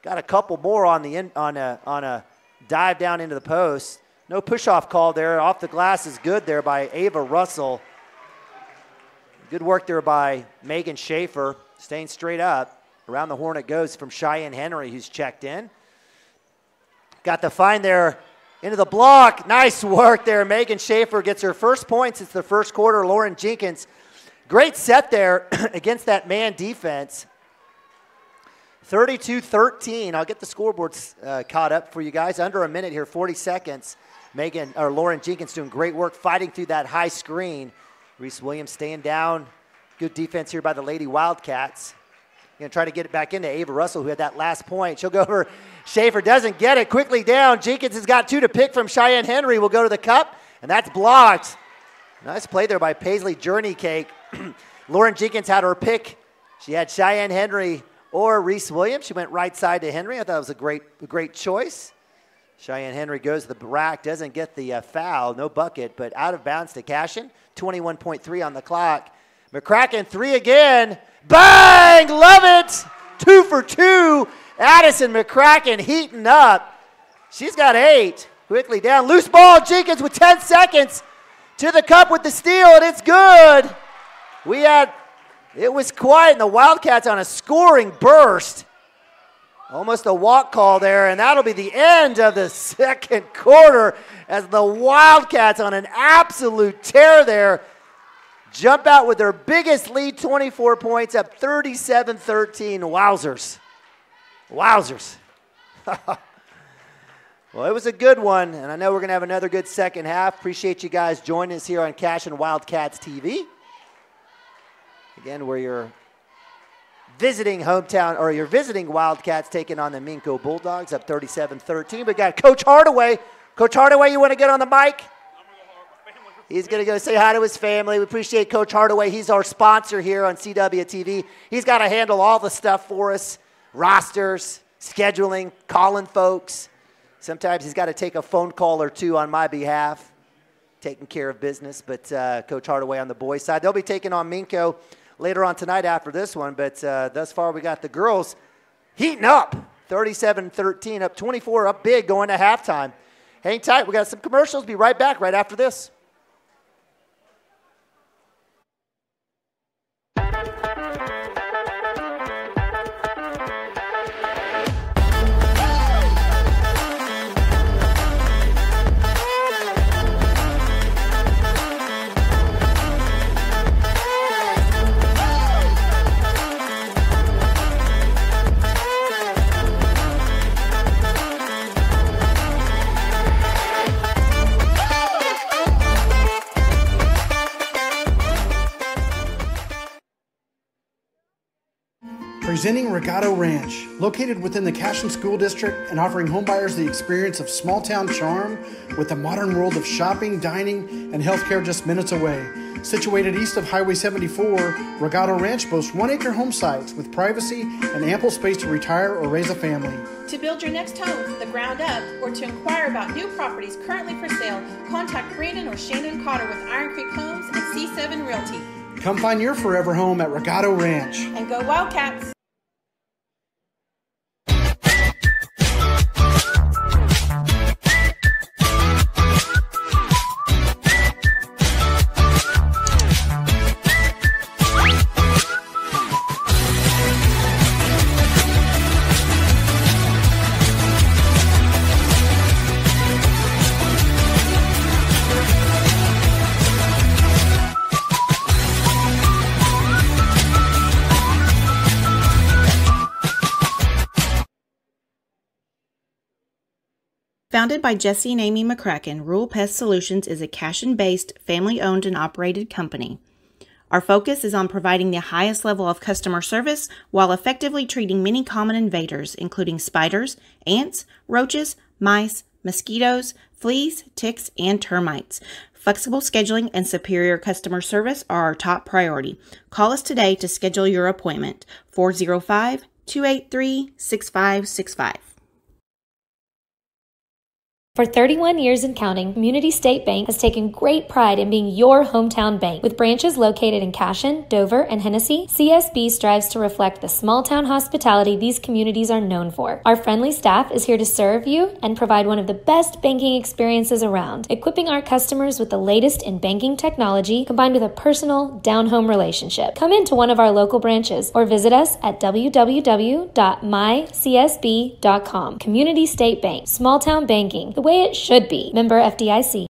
Got a couple more on a dive down into the post. No push-off call there. Off the glass is good there by Ava Russell. Good work there by Megan Schaefer, staying straight up. Around the horn it goes from Cheyenne Henry, who's checked in. Got the find there into the block. Nice work there. Megan Schaefer gets her first points since the first quarter. Lauren Jenkins Great set there against that man defense. 32-13. I'll get the scoreboards caught up for you guys. Under a minute here, 40 seconds. Lauren Jenkins doing great work fighting through that high screen. Reese Williams staying down. Good defense here by the Lady Wildcats. Going to try to get it back into Ava Russell, who had that last point. She'll go over. Schaefer doesn't get it. Quickly down. Jenkins has got 2 to pick from Cheyenne Henry. Will go to the cup, and that's blocked. Nice play there by Paisley Journey Cake. Lauren Jenkins had her pick. She had Cheyenne Henry or Reese Williams. She went right side to Henry. I thought it was a great choice. Cheyenne Henry goes to the rack, doesn't get the foul, no bucket, but out of bounds to Cashion. 21.3 on the clock. McCracken 3 again. Bang! Love it! 2 for 2. Addison McCracken heating up. She's got 8. Quickly down. Loose ball. Jenkins with 10 seconds to the cup with the steal, and it's good. It was quiet, and the Wildcats on a scoring burst. Almost a walk call there, and that'll be the end of the second quarter as the Wildcats on an absolute tear there jump out with their biggest lead, 24 points, up 37-13. Wowzers. Wowzers. Well, it was a good one, and I know we're going to have another good second half. Appreciate you guys joining us here on Cashion Wildcats TV. Again, where you're visiting Wildcats taking on the Minco Bulldogs, up 37-13. We got Coach Hardaway. Coach Hardaway, you want to get on the mic? He's going to go say hi to his family. We appreciate Coach Hardaway. He's our sponsor here on CWTV. He's got to handle all the stuff for us, rosters, scheduling, calling folks. Sometimes he's got to take a phone call or two on my behalf, taking care of business. But Coach Hardaway on the boys' side. They'll be taking on Minco later on tonight after this one. But thus far, we got the girls heating up, 37-13, up 24, up big going to halftime. Hang tight. We got some commercials. Be right back right after this. Presenting Regato Ranch, located within the Cashion School District and offering homebuyers the experience of small-town charm with the modern world of shopping, dining, and healthcare just minutes away. Situated east of Highway 74, Regato Ranch boasts 1-acre home sites with privacy and ample space to retire or raise a family. To build your next home from the ground up or to inquire about new properties currently for sale, contact Brandon or Shannon Cotter with Iron Creek Homes and C7 Realty. Come find your forever home at Regato Ranch. And go Wildcats! Founded by Jesse and Amy McCracken, Rural Pest Solutions is a Cashion-based, family-owned and operated company. Our focus is on providing the highest level of customer service while effectively treating many common invaders, including spiders, ants, roaches, mice, mosquitoes, fleas, ticks, and termites. Flexible scheduling and superior customer service are our top priority. Call us today to schedule your appointment. 405-283-6565. For 31 years and counting, Community State Bank has taken great pride in being your hometown bank. With branches located in Cashion, Dover, and Hennessy, CSB strives to reflect the small-town hospitality these communities are known for. Our friendly staff is here to serve you and provide one of the best banking experiences around, equipping our customers with the latest in banking technology combined with a personal, down-home relationship. Come into one of our local branches or visit us at www.mycsb.com. Community State Bank, small-town banking, the way it should be. Member FDIC.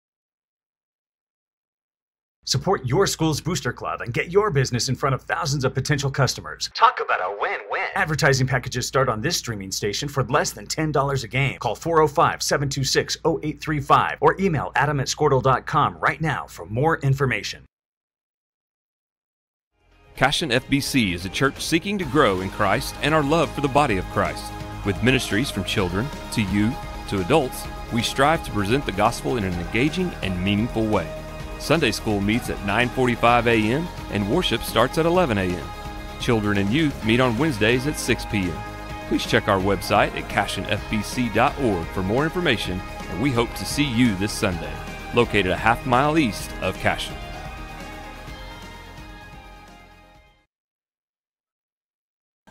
Support your school's booster club and get your business in front of thousands of potential customers. Talk about a win-win. Advertising packages start on this streaming station for less than $10 a game. Call 405-726-0835 or email adam@squirtle.com right now for more information. Cashion FBC is a church seeking to grow in Christ and our love for the body of Christ. With ministries from children to youth to adults, we strive to present the gospel in an engaging and meaningful way. Sunday school meets at 9:45 a.m. and worship starts at 11 a.m. Children and youth meet on Wednesdays at 6 p.m. Please check our website at cashionfbc.org for more information, and we hope to see you this Sunday, located a half-mile east of Cashion.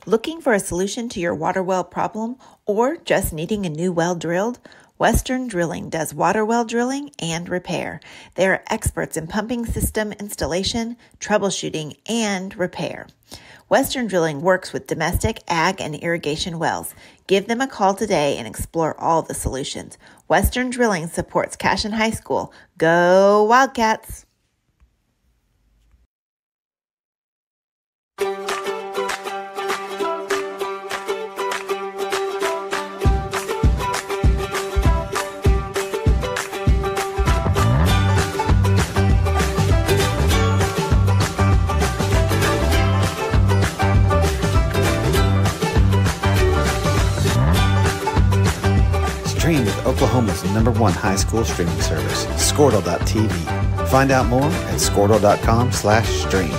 Looking for a solution to your water well problem or just needing a new well drilled? Western Drilling does water well drilling and repair. They are experts in pumping system installation, troubleshooting, and repair. Western Drilling works with domestic, ag, and irrigation wells. Give them a call today and explore all the solutions. Western Drilling supports Cashion High School. Go Wildcats! Stream with Oklahoma's #1 high school streaming service, Squirtle.tv. Find out more at squirtle.com/stream.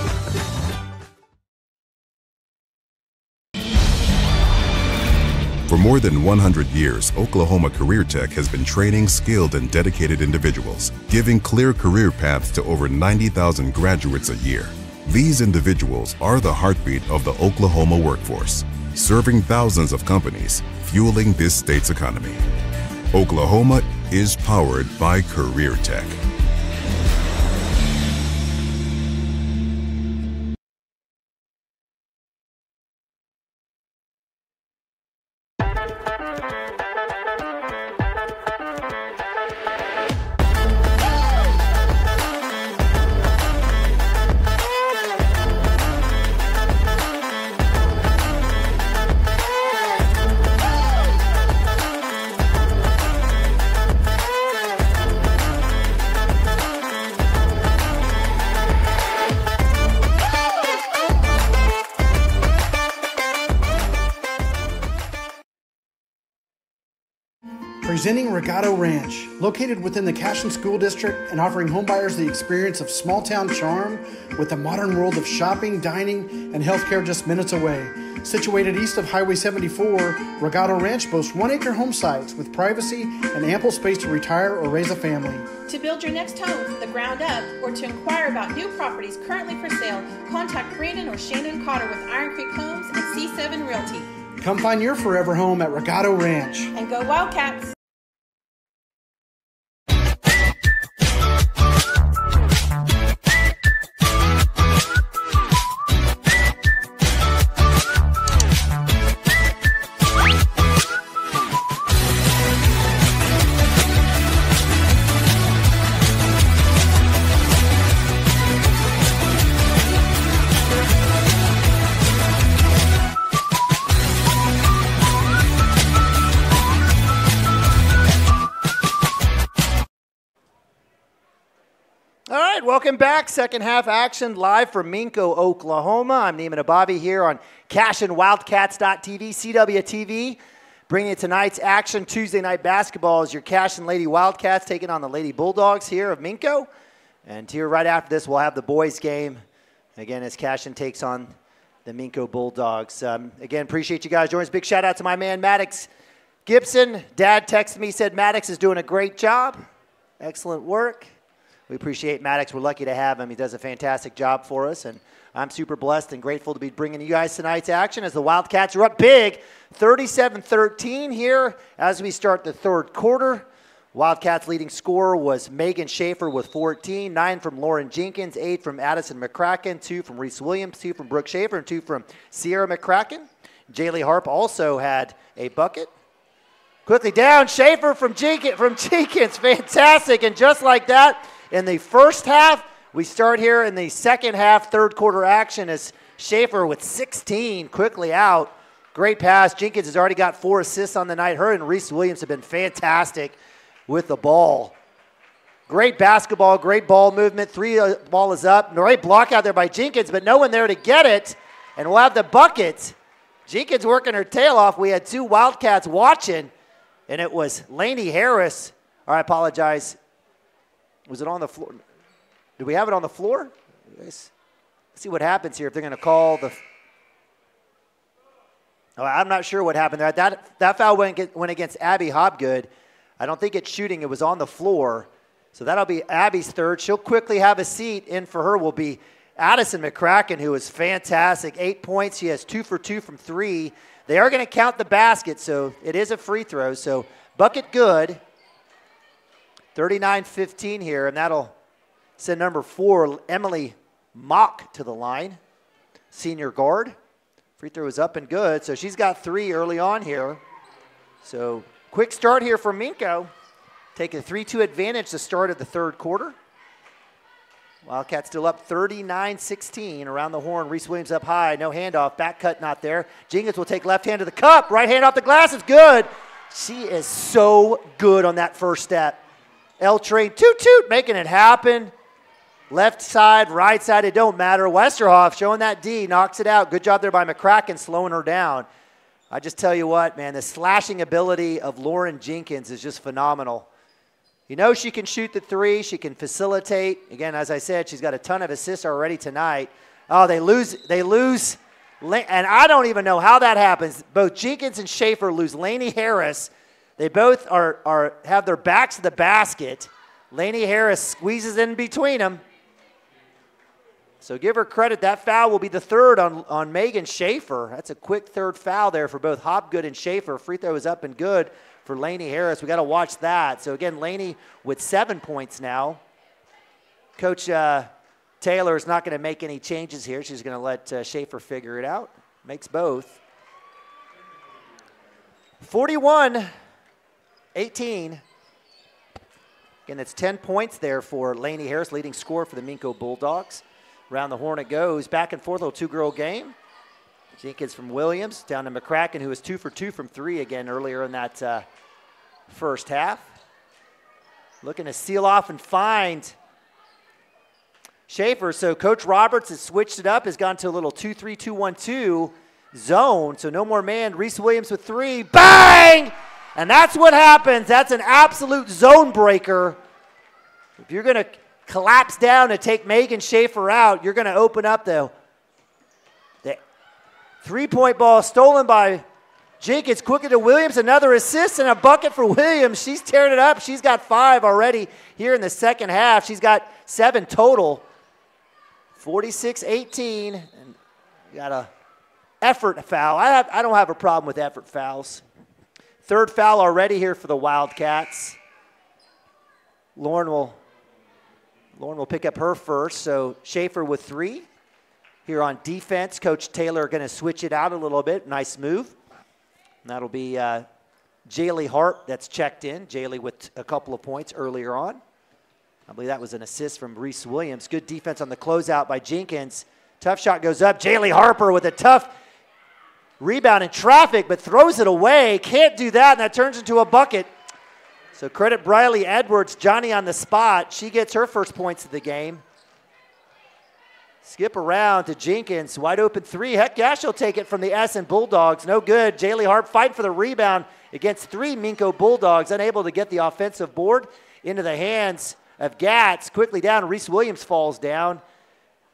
For more than 100 years, Oklahoma Career Tech has been training skilled and dedicated individuals, giving clear career paths to over 90,000 graduates a year. These individuals are the heartbeat of the Oklahoma workforce, serving thousands of companies, fueling this state's economy. Oklahoma is powered by Career Tech. Presenting Regato Ranch, located within the Cashion School District and offering homebuyers the experience of small-town charm with a modern world of shopping, dining, and healthcare just minutes away. Situated east of Highway 74, Regato Ranch boasts 1-acre home sites with privacy and ample space to retire or raise a family. To build your next home from the ground up or to inquire about new properties currently for sale, contact Brandon or Shannon Cotter with Iron Creek Homes and C7 Realty. Come find your forever home at Regato Ranch. And go Wildcats! Welcome back. Second half action live from Minco, Oklahoma. I'm Neiman Ababi here on CashionWildcats.tv, CWTV. Bringing you tonight's action. Tuesday night basketball is your Cashion Lady Wildcats taking on the Lady Bulldogs here of Minco. And here right after this, we'll have the boys game. Again, as Cashion takes on the Minco Bulldogs. Again, appreciate you guys joining us. Big shout out to my man, Maddox Gibson. Dad texted me, said Maddox is doing a great job. Excellent work. We appreciate Maddox. We're lucky to have him. He does a fantastic job for us, and I'm super blessed and grateful to be bringing you guys tonight's action as the Wildcats are up big, 37-13 here as we start the third quarter. Wildcats' leading scorer was Megan Schaefer with 14, 9 from Lauren Jenkins, 8 from Addison McCracken, 2 from Reese Williams, 2 from Brooke Schaefer, and 2 from Sierra McCracken. Jaylee Harp also had a bucket. Quickly down, Schaefer from Jenkins, fantastic, and just like that, in the first half, We start here in the second half, third quarter action as Schaefer with 16 quickly out. Great pass. Jenkins has already got 4 assists on the night. Her and Reese Williams have been fantastic with the ball. Great basketball, great ball movement. Ball is up. Great block out there by Jenkins, but no one there to get it. And we'll have the bucket. Jenkins working her tail off. We had 2 Wildcats watching, and it was Lainey Harris. Or I apologize. Was it on the floor? Do we have it on the floor? Let's see what happens here if they're going to call the. Oh, I'm not sure what happened there. That foul went against Abby Hobgood. I don't think it's shooting. It was on the floor. So that'll be Abby's third. She'll quickly have a seat. In for her will be Addison McCracken, who is fantastic. 8 points. She has 2 for 2 from 3. They are going to count the basket, so it is a free throw. So bucket good. 39-15 here, and that'll send number 4, Emily Mock, to the line. Senior guard. Free throw is up and good, so she's got 3 early on here. So quick start here for Minco. Taking a 3-2 advantage to start of the third quarter. Wildcats still up 39-16. Around the horn, Reese Williams up high. No handoff. Back cut not there. Jenkins will take left hand to the cup. Right hand off the glass. It's good. She is so good on that first step. L-Train toot-toot making it happen. Left side, right side, it don't matter. Westerhoff showing that D, knocks it out. Good job there by McCracken slowing her down. I just tell you what, man, the slashing ability of Lauren Jenkins is just phenomenal. You know she can shoot the 3. She can facilitate. Again, as I said, she's got a ton of assists already tonight. Oh, they lose. And I don't even know how that happens. Both Jenkins and Schaefer lose Lainey Harris. They both have their backs to the basket. Lainey Harris squeezes in between them. So give her credit. That foul will be the third on Megan Schaefer. That's a quick third foul there for both Hobgood and Schaefer. Free throw is up and good for Lainey Harris. We got to watch that. So again, Lainey with 7 points now. Coach Taylor is not going to make any changes here. She's going to let Schaefer figure it out. Makes both. 41-18. Again, that's 10 points there for Lainey Harris, leading scorer for the Minco Bulldogs. Around the horn it goes. Back and forth, a little 2-girl game. Jenkins from Williams down to McCracken, who was 2 for 2 from 3 again earlier in that first half. Looking to seal off and find Schaefer. So Coach Roberts has switched it up, has gone to a little 2-3-2-1-2 zone. So no more man. Reese Williams with 3. Bang! And that's what happens. That's an absolute zone breaker. If you're going to collapse down to take Megan Schaefer out, you're going to open up the 3-point ball stolen by Jenkins. Quickly to Williams. Another assist and a bucket for Williams. She's tearing it up. She's got 5 already here in the second half. She's got 7 total. 46-18. And got a effort foul. I don't have a problem with effort fouls. Third foul already here for the Wildcats. Lauren will pick up her first. So Schaefer with 3. Here on defense, Coach Taylor going to switch it out a little bit. Nice move. And that'll be Jaylee Hart that's checked in. Jaylee with a couple of points earlier on. I believe that was an assist from Reese Williams. Good defense on the closeout by Jenkins. Tough shot goes up. Jaylee Harper with a tough rebound in traffic, but throws it away. Can't do that, and that turns into a bucket. So credit Briley Edwards, Johnny on the spot. She gets her first points of the game. Skip around to Jenkins, wide open 3. Heck yeah, she'll take it from the Essen Bulldogs. No good. Jaylee Hart fighting for the rebound against 3 Minco Bulldogs, unable to get the offensive board into the hands of Gatz. Quickly down, Reese Williams falls down.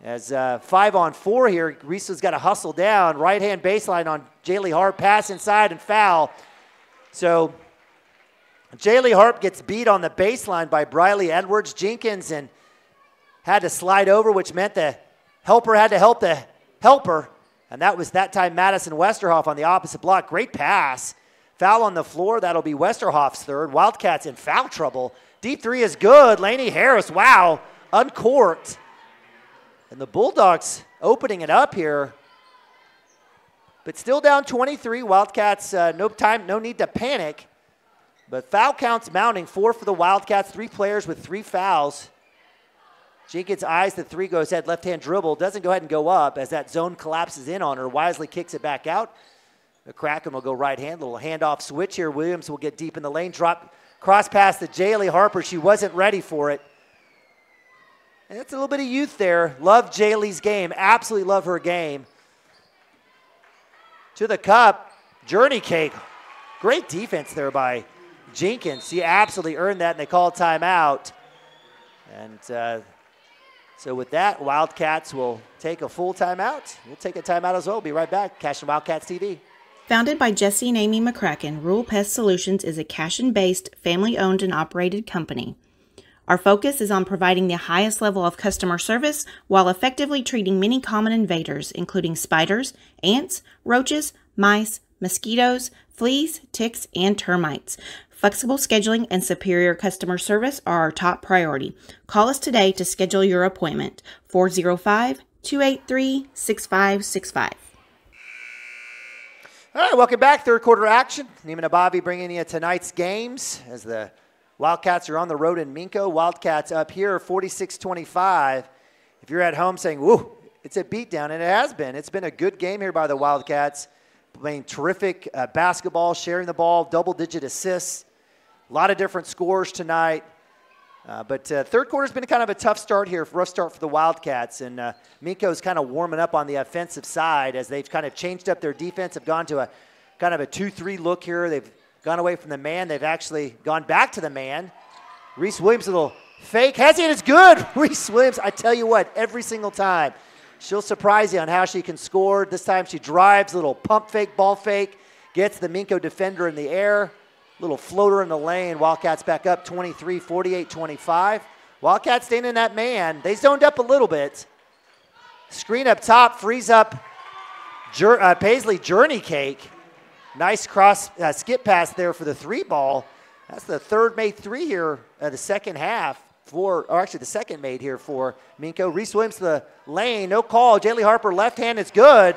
As 5-on-4 here, Reese has got to hustle down. Right-hand baseline on Jaylee Hart, pass inside and foul. So Jaylee Hart gets beat on the baseline by Briley Edwards. Jenkins and had to slide over, which meant the helper had to help the helper. And that was that time Madison Westerhoff on the opposite block. Great pass. Foul on the floor. That'll be Westerhoff's third. Wildcats in foul trouble. Deep 3 is good. Lainey Harris, wow, uncorked. And the Bulldogs opening it up here. But still down 23. Wildcats, no need to panic. But foul counts mounting. 4 for the Wildcats. 3 players with 3 fouls. Jenkins eyes the three, goes ahead, left-hand dribble, doesn't go ahead and go up as that zone collapses in on her. Wisely kicks it back out. McCracken will go right hand, little handoff switch here. Williams will get deep in the lane, drop, cross pass to Jaylee Harper. She wasn't ready for it. And that's a little bit of youth there. Love Jaylee's game, absolutely love her game. To the cup, Journey Cake. Great defense there by Jenkins. She absolutely earned that, and they call a timeout. And so with that, Wildcats will take a full timeout. We'll take a timeout as well. Be right back. Cashion Wildcats TV. Founded by Jesse and Amy McCracken, Rural Pest Solutions is a Cashion-based, family-owned and operated company. Our focus is on providing the highest level of customer service while effectively treating many common invaders, including spiders, ants, roaches, mice, mosquitoes, fleas, ticks, and termites. Flexible scheduling and superior customer service are our top priority. Call us today to schedule your appointment. 405-283-6565. All right, welcome back. Third quarter action. Neiman Abavi bringing you tonight's games as the Wildcats are on the road in Minco. Wildcats up here 46-25. If you're at home saying, whoa, it's a beatdown, and it has been. It's been a good game here by the Wildcats. Playing terrific basketball, sharing the ball, double-digit assists. A lot of different scores tonight. But third quarter's been kind of a tough start here, rough start for the Wildcats. And Minco's kind of warming up on the offensive side as they've kind of changed up their defense, have gone to a kind of a 2-3 look here. They've gone away from the man. They've actually gone back to the man. Reese Williams, a little fake. Has it? It's good. Reese Williams, I tell you what, every single time, she'll surprise you on how she can score. This time she drives, a little pump fake, ball fake, gets the Minco defender in the air. Little floater in the lane. Wildcats back up 23, 48, 25. Wildcats staying in that man. They zoned up a little bit. Screen up top, frees up Paisley Journey Cake. Nice cross skip pass there for the three ball. That's the third made three here the second half or actually the second made here for Minco. Reese Williams to the lane, no call. Jaylee Harper left hand is good.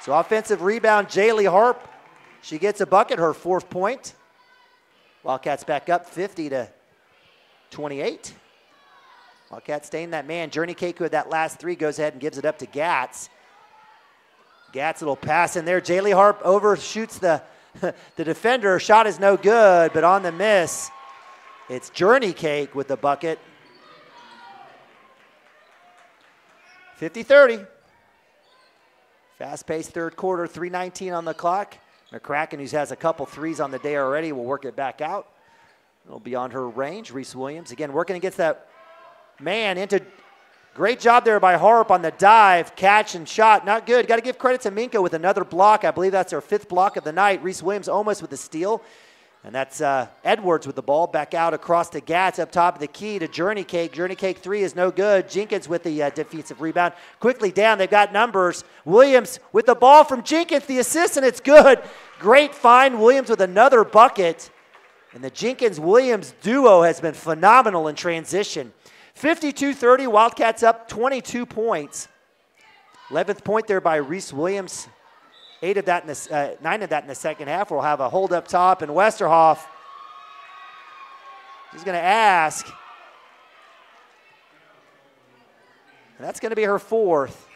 So offensive rebound, Jaylee Harp. She gets a bucket, her fourth point. Wildcats back up 50-28. Wildcats staying that man. Journey Cake with that last three goes ahead and gives it up to Gatz. Gatz, little pass in there. Jaylee Harp overshoots the defender. Shot is no good, but on the miss, it's Journey Cake with the bucket. 50-30. Fast-paced third quarter, 3:19 on the clock. McCracken, who has a couple threes on the day already, will work it back out. It'll be on her range. Reese Williams, again, working against that man. Into great job there by Harp on the dive, catch and shot. Not good. Got to give credit to Minco with another block. I believe that's her fifth block of the night. Reese Williams almost with the steal. And that's Edwards with the ball back out across to Gatz up top of the key to Journey Cake. Journey Cake three is no good. Jenkins with the defensive rebound. Quickly down, they've got numbers. Williams with the ball from Jenkins, the assist, and it's good. Great find. Williams with another bucket. And the Jenkins-Williams duo has been phenomenal in transition. 52-30, Wildcats up 22 points. 11th point there by Reese Williams. 9 of that in the second half. We'll have a hold up top, and Westerhoff is going to ask. And that's going to be her fourth.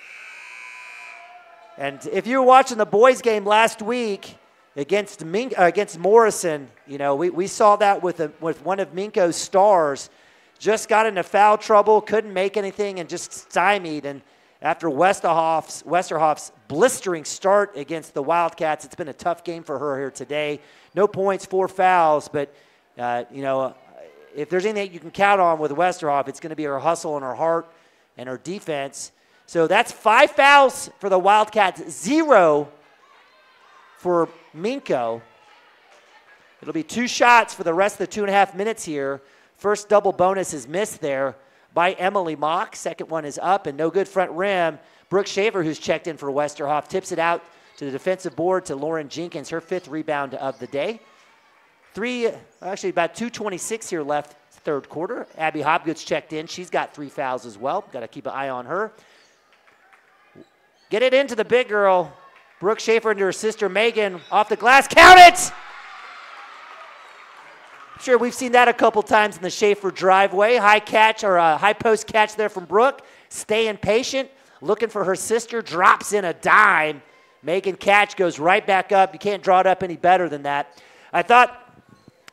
And if you were watching the boys' game last week against Morrison, you know, we saw that with one of Minco's stars. Just got into foul trouble, couldn't make anything, and just stymied. And after Westerhoff's blistering start against the Wildcats, it's been a tough game for her here today. No points, 4 fouls, but, you know, if there's anything you can count on with Westerhoff, it's going to be her hustle and her heart and her defense. So that's 5 fouls for the Wildcats, 0 for Minco. It'll be 2 shots for the rest of the 2.5 minutes here. First double bonus is missed there by Emily Mock. Second one is up and no good front rim. Brooke Shaver, who's checked in for Westerhoff, tips it out to the defensive board to Lauren Jenkins, her 5th rebound of the day. About 2:26 here left third quarter. Abby Hopgood's checked in. She's got 3 fouls as well. Got to keep an eye on her. Get it into the big girl. Brooke Shafer into her sister Megan off the glass. Count it! Sure, we've seen that a couple times in the Schaefer driveway. High catch or a high post catch there from Brooke. Staying patient, looking for her sister, drops in a dime. Megan catch goes right back up. You can't draw it up any better than that. I thought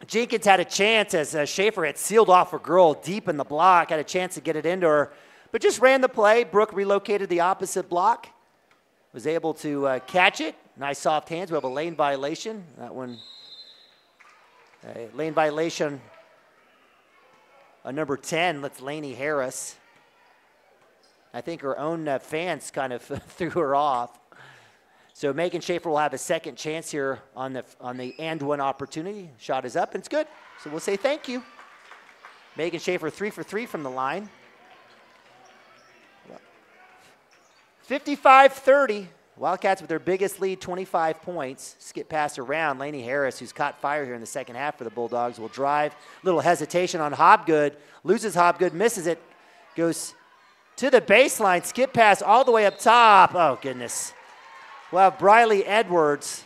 Jenkins had a chance as Schaefer had sealed off her girl deep in the block, had a chance to get it into her, but just ran the play. Brooke relocated the opposite block, was able to catch it. Nice soft hands. We have a lane violation. That one, lane violation on number 10. That's Lainey Harris. I think her own fans kind of threw her off. So Megan Schaefer will have a second chance here on the and one opportunity. Shot is up and it's good. So we'll say thank you. Megan Schaefer 3 for 3 from the line. 55-30. Wildcats with their biggest lead, 25 points. Skip pass around. Lainey Harris, who's caught fire here in the second half for the Bulldogs, will drive. Little hesitation on Hobgood. Loses Hobgood, misses it. Goes to the baseline. Skip pass all the way up top. Oh, goodness. We'll have Briley Edwards.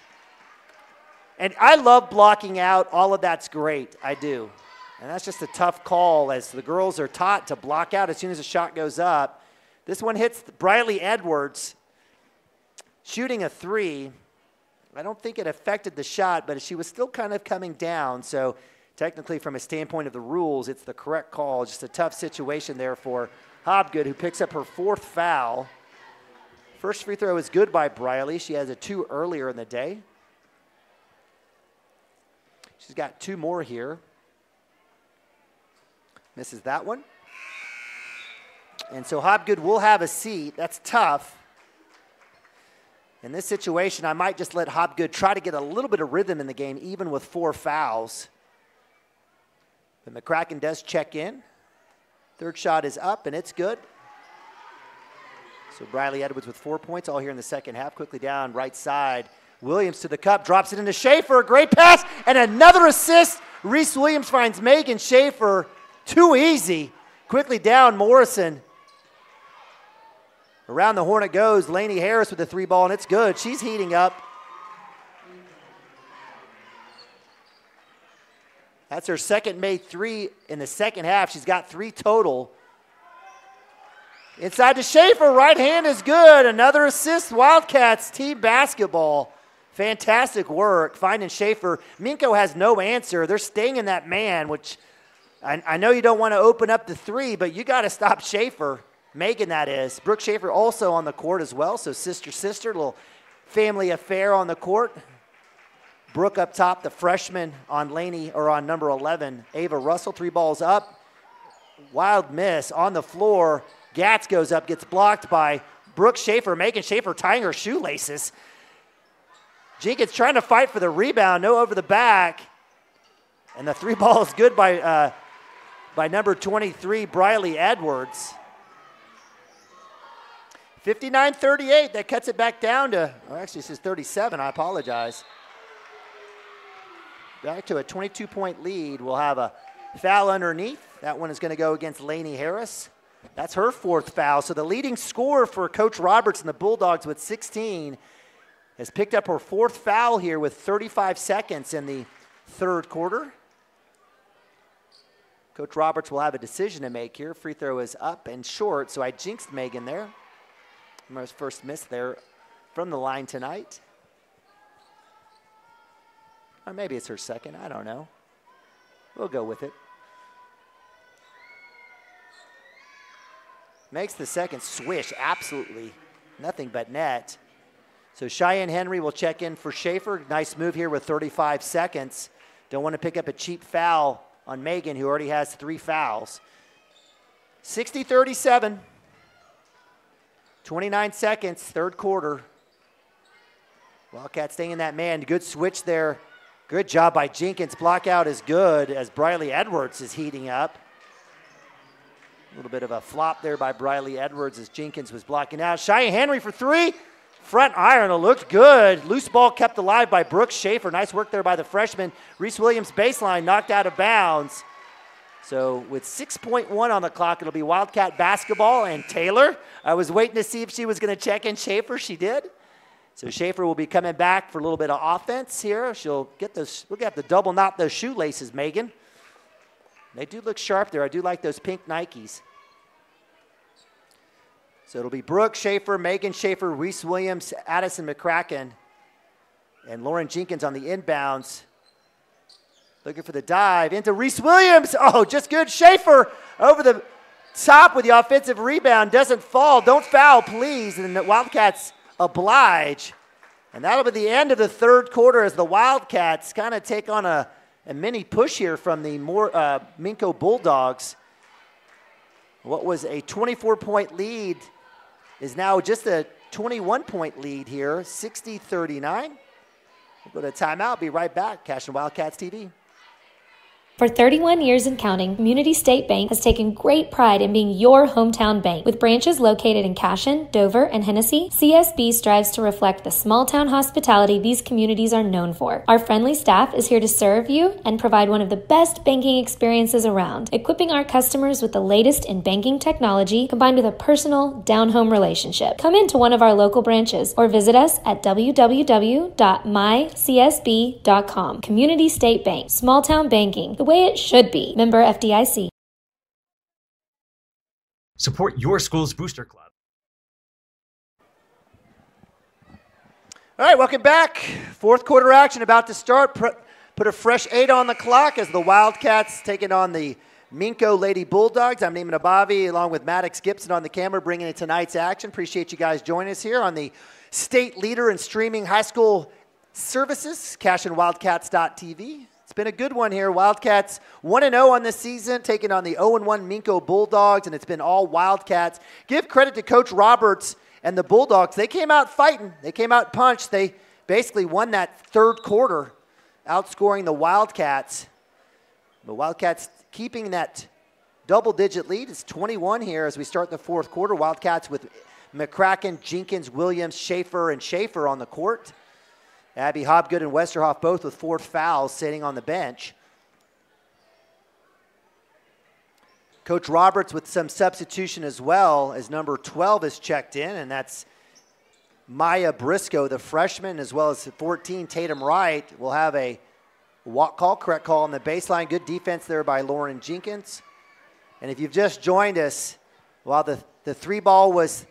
And I love blocking out. All of that's great. I do. And that's just a tough call as the girls are taught to block out as soon as the shot goes up. This one hits Briley Edwards. Shooting a 3. I don't think it affected the shot, but she was still kind of coming down. So technically from a standpoint of the rules, it's the correct call. Just a tough situation there for Hobgood, who picks up her 4th foul. First free throw is good by Briley. She has a 2 earlier in the day. She's got 2 more here. Misses that one. And so Hobgood will have a seat. That's tough. In this situation, I might just let Hobgood try to get a little bit of rhythm in the game, even with 4 fouls. But McCracken does check in. Third shot is up, and it's good. So Briley Edwards with 4 points all here in the second half. Quickly down, right side. Williams to the cup, drops it into Schaefer. Great pass, and another assist. Reese Williams finds Megan Schaefer. Too easy. Quickly down, Morrison. Around the horn it goes. Lainey Harris with the 3 ball, and it's good. She's heating up. That's her second made 3 in the second half. She's got 3 total. Inside to Schaefer. Right hand is good. Another assist. Wildcats team basketball. Fantastic work finding Schaefer. Minco has no answer. They're staying in that man, which I know you don't want to open up the 3, but you got to stop Schaefer. Megan, that is. Brooke Schaefer also on the court as well, so sister, little family affair on the court. Brooke up top, the freshman on Lainey, or on number 11, Ava Russell. 3 balls up. Wild miss on the floor. Gatz goes up, gets blocked by Brooke Schaefer. Megan Schaefer tying her shoelaces. Jenkins trying to fight for the rebound, no over the back. And the 3 ball is good by number 23, Briley Edwards. 59-38, that cuts it back down to, well, actually it says 37, I apologize. Back to a 22-point lead. We'll have a foul underneath. That one is going to go against Lainey Harris. That's her 4th foul. So the leading scorer for Coach Roberts and the Bulldogs with 16 has picked up her 4th foul here with 35 seconds in the 3rd quarter. Coach Roberts will have a decision to make here. Free throw is up and short, so I jinxed Megan there. Her first miss there from the line tonight. Or maybe it's her second, I don't know. We'll go with it. Makes the second swish, absolutely nothing but net. So Cheyenne Henry will check in for Schaefer. Nice move here with 35 seconds. Don't want to pick up a cheap foul on Megan, who already has 3 fouls. 60-37. 29 seconds, 3rd quarter. Wildcats staying in that man. Good switch there. Good job by Jenkins. Block out is good as Briley Edwards is heating up. A little bit of a flop there by Briley Edwards as Jenkins was blocking out. Cheyenne Henry for 3. Front iron, it looked good. Loose ball kept alive by Brooke Schaefer. Nice work there by the freshman. Reese Williams baseline knocked out of bounds. So with 6.1 on the clock, it'll be Wildcat basketball. And Taylor, I was waiting to see if she was going to check in Schaefer. She did. So Schaefer will be coming back for a little bit of offense here. She'll get those. We'll have to double knot those shoelaces, Megan. They do look sharp there. I do like those pink Nikes. So it'll be Brooke Schaefer, Megan Schaefer, Reese Williams, Addison McCracken, and Lauren Jenkins on the inbounds. Looking for the dive into Reese Williams. Oh, just good. Schaefer over the top with the offensive rebound. Doesn't fall. Don't foul, please. And the Wildcats oblige. And that'll be the end of the third quarter as the Wildcats kind of take on a mini push here from the Minco Bulldogs. What was a 24-point lead is now just a 21-point lead here, 60-39. We'll go to timeout. Be right back. Cashion Wildcats TV. For 31 years and counting, Community State Bank has taken great pride in being your hometown bank. With branches located in Cashion, Dover, and Hennessy, CSB strives to reflect the small-town hospitality these communities are known for. Our friendly staff is here to serve you and provide one of the best banking experiences around, equipping our customers with the latest in banking technology combined with a personal, down-home relationship. Come into one of our local branches or visit us at www.mycsb.com. Community State Bank, small-town banking, the way it should be. Member FDIC. Support your school's booster club. All right, welcome back. Fourth quarter action about to start. Put a fresh 8 on the clock as the Wildcats taking on the Minco Lady Bulldogs. I'm Neiman Abavi along with Maddox Gibson on the camera bringing in tonight's action. Appreciate you guys joining us here on the state leader in streaming high school services, CashionWildcats.tv. It's been a good one here. Wildcats 1-0 on this season, taking on the 0-1 Minco Bulldogs, and it's been all Wildcats. Give credit to Coach Roberts and the Bulldogs. They came out fighting. They came out punched. They basically won that third quarter, outscoring the Wildcats. The Wildcats keeping that double-digit lead. It's 21 here as we start the fourth quarter. Wildcats with McCracken, Jenkins, Williams, Schaefer, and Schaefer on the court. Abby Hobgood and Westerhoff both with 4 fouls sitting on the bench. Coach Roberts with some substitution as well as number 12 is checked in, and that's Maya Briscoe, the freshman, as well as 14, Tatum Wright. Will have a walk call, correct call on the baseline. Good defense there by Lauren Jenkins. And if you've just joined us, while the 3-ball was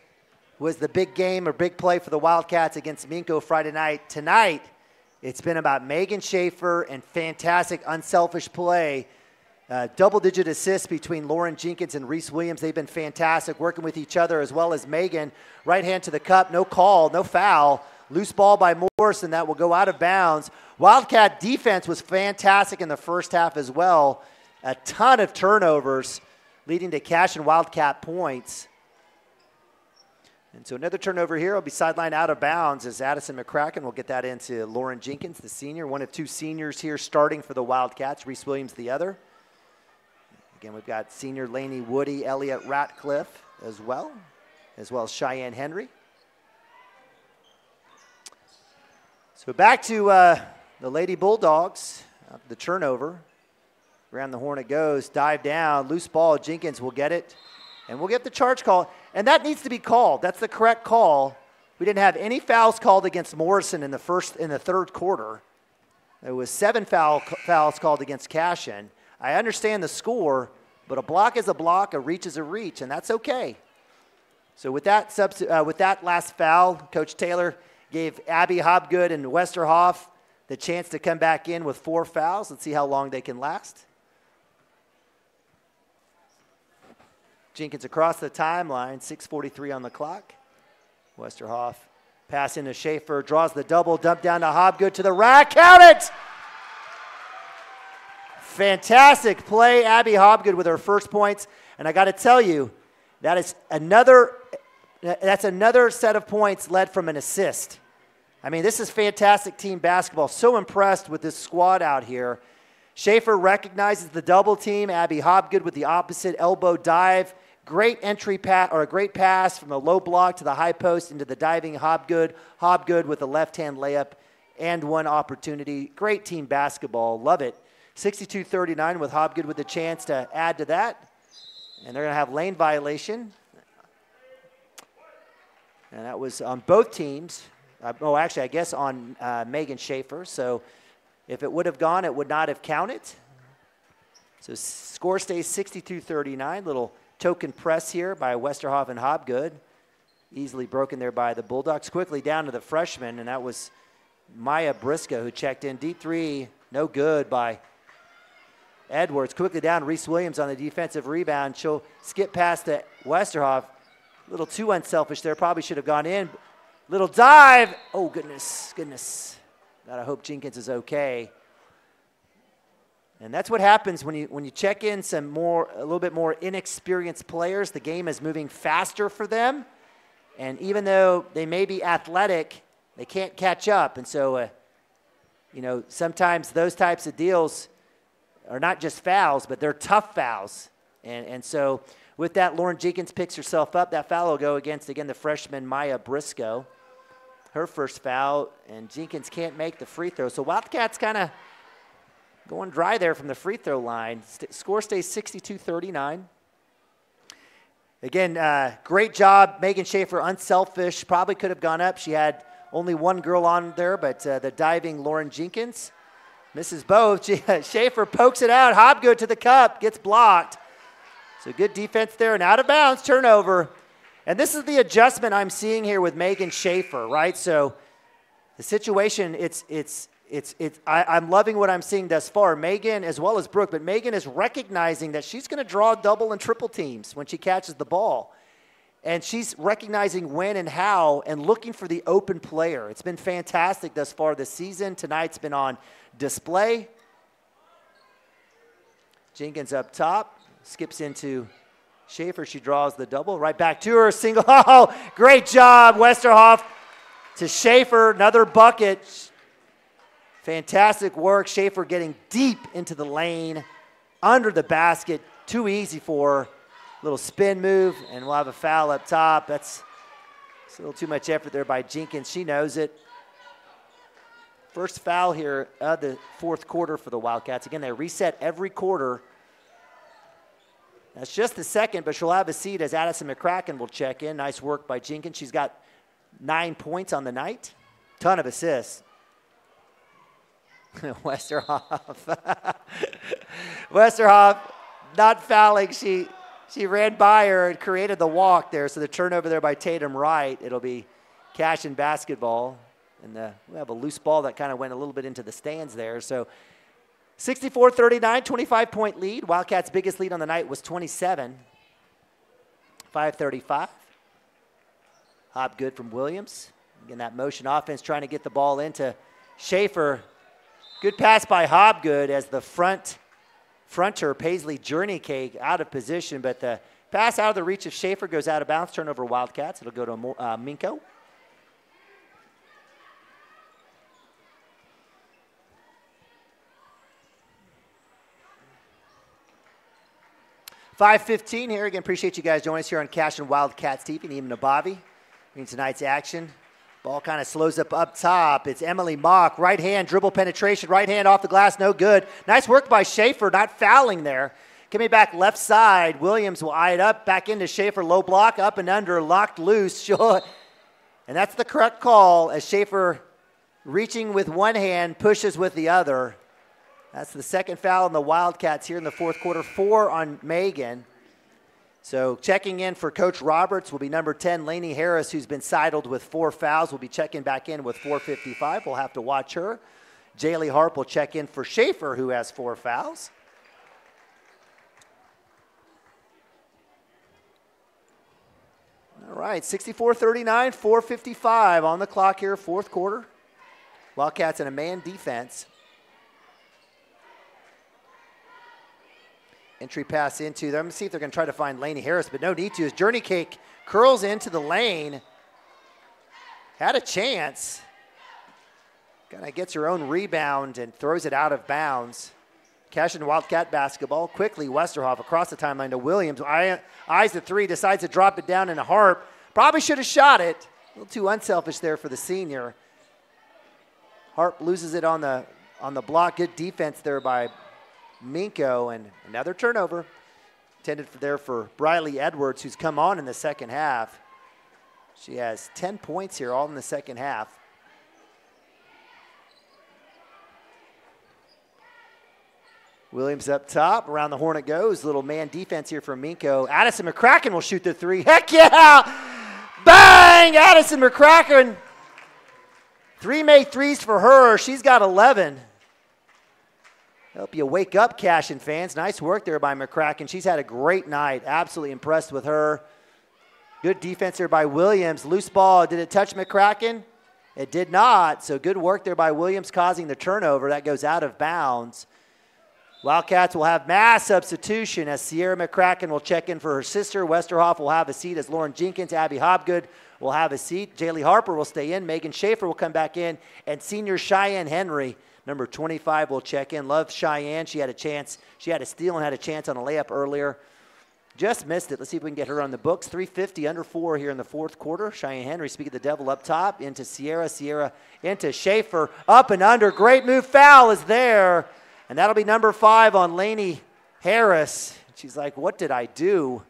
the big game or big play for the Wildcats against Minco Friday night. Tonight, it's been about Megan Schaefer and fantastic unselfish play. Double-digit assists between Lauren Jenkins and Reese Williams. They've been fantastic working with each other as well as Megan. Right hand to the cup, no call, no foul. Loose ball by Morrison that will go out of bounds. Wildcat defense was fantastic in the first half as well. A ton of turnovers leading to Cashion Wildcat points. And so another turnover here will be sidelined out of bounds as Addison McCracken will get that into Lauren Jenkins, the senior. One of 2 seniors here starting for the Wildcats. Reese Williams the other. Again, we've got senior Lainey Woody, Elliott Ratcliffe as well as Cheyenne Henry. So back to the Lady Bulldogs. The turnover. Around the horn it goes. Dive down. Loose ball. Jenkins will get it. And we'll get the charge call. And that needs to be called. That's the correct call. We didn't have any fouls called against Morrison in the third quarter. There was 7 fouls called against Cashion. I understand the score, but a block is a block, a reach is a reach, and that's okay. So with that last foul, Coach Taylor gave Abby Hobgood and Westerhoff the chance to come back in with 4 fouls. Let's see how long they can last. Jenkins across the timeline, 6:43 on the clock. Westerhoff pass into Schaefer, draws the double, dump down to Hobgood to the rack, count it! Fantastic play, Abby Hobgood with her first points. And I got to tell you, that's another set of points led from an assist. I mean, this is fantastic team basketball. So impressed with this squad out here. Schaefer recognizes the double team. Abby Hobgood with the opposite elbow dive. Great entry pass, or a great pass from the low block to the high post into the diving Hobgood. Hobgood with a left-hand layup and 1 opportunity. Great team basketball. Love it. 62-39 with Hobgood with the chance to add to that. And they're going to have lane violation. And that was on both teams. Actually, I guess on Megan Schaefer. So if it would have gone, it would not have counted. So score stays 62-39. Little token press here by Westerhoff and Hobgood. Easily broken there by the Bulldogs. Quickly down to the freshman, and that was Maya Briscoe who checked in. Deep three, no good by Edwards. Quickly down, Reese Williams on the defensive rebound. She'll skip past to Westerhoff. A little too unselfish there. Probably should have gone in. Little dive. Oh, goodness, goodness. Gotta hope Jenkins is okay. And that's what happens when you check in a little bit more inexperienced players. The game is moving faster for them. And even though they may be athletic, they can't catch up. And so, sometimes those types of deals are not just fouls, but they're tough fouls. And so with that, Lauren Jenkins picks herself up. That foul will go against, again, the freshman Maya Briscoe. Her first foul, and Jenkins can't make the free throw. So Wildcats kind of going dry there from the free throw line. Score stays 62-39. Again, great job, Megan Schaefer, unselfish. Probably could have gone up. She had only one girl on there, but the diving Lauren Jenkins misses both. Schaefer pokes it out. Hobgood to the cup, gets blocked. So good defense there, and out of bounds, turnover. And this is the adjustment I'm seeing here with Megan Schaefer, right? So the situation, I'm loving what I'm seeing thus far. Megan, as well as Brooke, but Megan is recognizing that she's going to draw double and triple teams when she catches the ball. And she's recognizing when and how and looking for the open player. It's been fantastic thus far this season. Tonight's been on display. Jenkins up top, skips into Schaefer. She draws the double. Right back to her, single. Oh, great job, Westerhoff to Schaefer. Another bucket. Fantastic work. Schaefer getting deep into the lane, under the basket. Too easy for her. Little spin move, and we'll have a foul up top. That's a little too much effort there by Jenkins. She knows it. First foul here of the fourth quarter for the Wildcats. Again, they reset every quarter. That's just the second, but she'll have a seat as Addison McCracken will check in. Nice work by Jenkins. She's got 9 points on the night. Ton of assists. Westerhoff. Westerhoff not fouling. She ran by her and created the walk there. So the turnover there by Tatum Wright. It'll be Cashion basketball. And we have a loose ball that kind of went a little bit into the stands there. So 64-39, 25-point lead. Wildcats' biggest lead on the night was 27. 5:35. Hobgood from Williams. Again, that motion offense trying to get the ball into Schaefer. Good pass by Hobgood as the fronter, Paisley Journey Cake, out of position. But the pass out of the reach of Schaefer goes out of bounds. Turnover Wildcats. It'll go to Minco. $5:15 here. Again, appreciate you guys joining us here on Cashion Wildcats TV and even Nabavi. In tonight's action. Ball kind of slows up top. It's Emily Mock. Right hand, dribble penetration. Right hand off the glass, no good. Nice work by Schaefer, not fouling there. Coming back left side. Williams will eye it up. Back into Schaefer, low block, up and under, locked loose. And that's the correct call as Schaefer, reaching with one hand, pushes with the other. That's the second foul on the Wildcats here in the fourth quarter. 4 on Megan. So checking in for Coach Roberts will be number 10, Lainey Harris, who's been sidled with 4 fouls. Will be checking back in with 4:55. We'll have to watch her. Jaylee Harp will check in for Schaefer, who has 4 fouls. All right, 64-39, 4:55 on the clock here, fourth quarter. Wildcats in a man defense. Entry pass into them. See if they're going to try to find Lainey Harris, but no need to. As Journey Cake curls into the lane. Had a chance. Kind of gets her own rebound and throws it out of bounds. Cashion Wildcat basketball. Quickly, Westerhoff across the timeline to Williams. Eyes the three, decides to drop it down in a Harp. Probably should have shot it. A little too unselfish there for the senior. Harp loses it on the block. Good defense there by Minco, and another turnover intended for Briley Edwards, who's come on in the second half. She has 10 points here, all in the second half. Williams up top. Around the horn it goes. Little man defense here from Minco. Addison McCracken will shoot the three. Heck yeah! Bang! Addison McCracken. 3 made threes for her. She's got 11. Help you wake up, Cashion fans. Nice work there by McCracken. She's had a great night. Absolutely impressed with her. Good defense there by Williams. Loose ball. Did it touch McCracken? It did not. So good work there by Williams causing the turnover. That goes out of bounds. Wildcats will have mass substitution as Sierra McCracken will check in for her sister. Westerhoff will have a seat as Lauren Jenkins. Abby Hobgood will have a seat. Jaylee Harper will stay in. Megan Schaefer will come back in. And senior Cheyenne Henry, number 25, will check in. Love Cheyenne. She had a chance. She had a steal and had a chance on a layup earlier. Just missed it. Let's see if we can get her on the books. 3:50 under 4 here in the fourth quarter. Cheyenne Henry, speak of the devil, up top. Into Sierra. Sierra into Schaefer. Up and under. Great move. Foul is there. And that'll be number 5 on Lainey Harris. She's like, what did I do?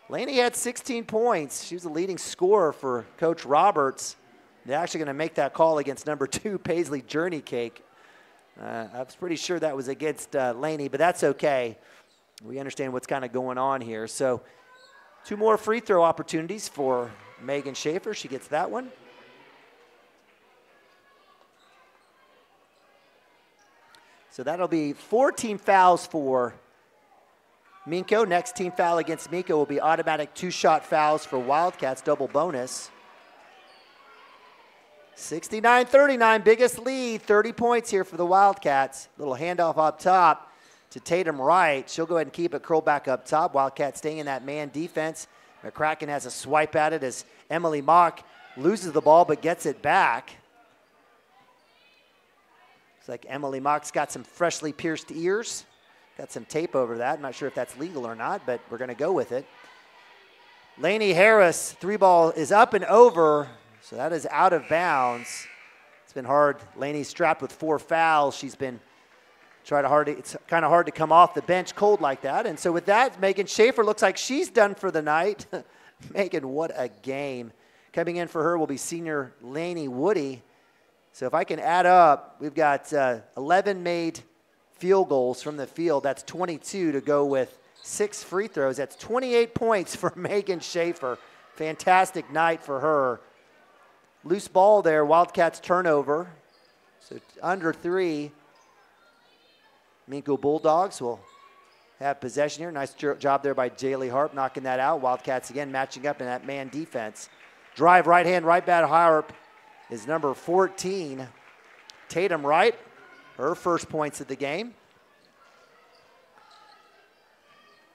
Lainey had 16 points. She was the leading scorer for Coach Roberts. They're actually going to make that call against number 2, Paisley Journey Cake. I was pretty sure that was against Lainey, but that's okay. We understand what's kind of going on here. So 2 more free throw opportunities for Megan Schaefer. She gets that one. So that'll be 4 team fouls for Minco. Next team foul against Minco will be automatic 2-shot fouls for Wildcats, double bonus. 69-39, biggest lead, 30 points here for the Wildcats. Little handoff up top to Tatum Wright. She'll go ahead and keep it curled back up top. Wildcats staying in that man defense. McCracken has a swipe at it as Emily Mock loses the ball but gets it back. Looks like Emily Mock's got some freshly pierced ears. Got some tape over that. I'm not sure if that's legal or not, but we're going to go with it. Lainey Harris, 3-ball is up and over, so that is out of bounds. It's been hard. Lainey's strapped with 4 fouls. She's been it's kind of hard to come off the bench cold like that. And so with that, Megan Schaefer looks like she's done for the night. Megan, what a game. Coming in for her will be senior Lainey Woody. So if I can add up, we've got 11 made field goals from the field. That's 22 to go with 6 free throws. That's 28 points for Megan Schaefer. Fantastic night for her. Loose ball there, Wildcats turnover. So under 3. Minco Bulldogs will have possession here. Nice job there by Jaylee Harp knocking that out. Wildcats again matching up in that man defense. Drive right hand, right back. Harp is number 14. Tatum Wright, her first points of the game.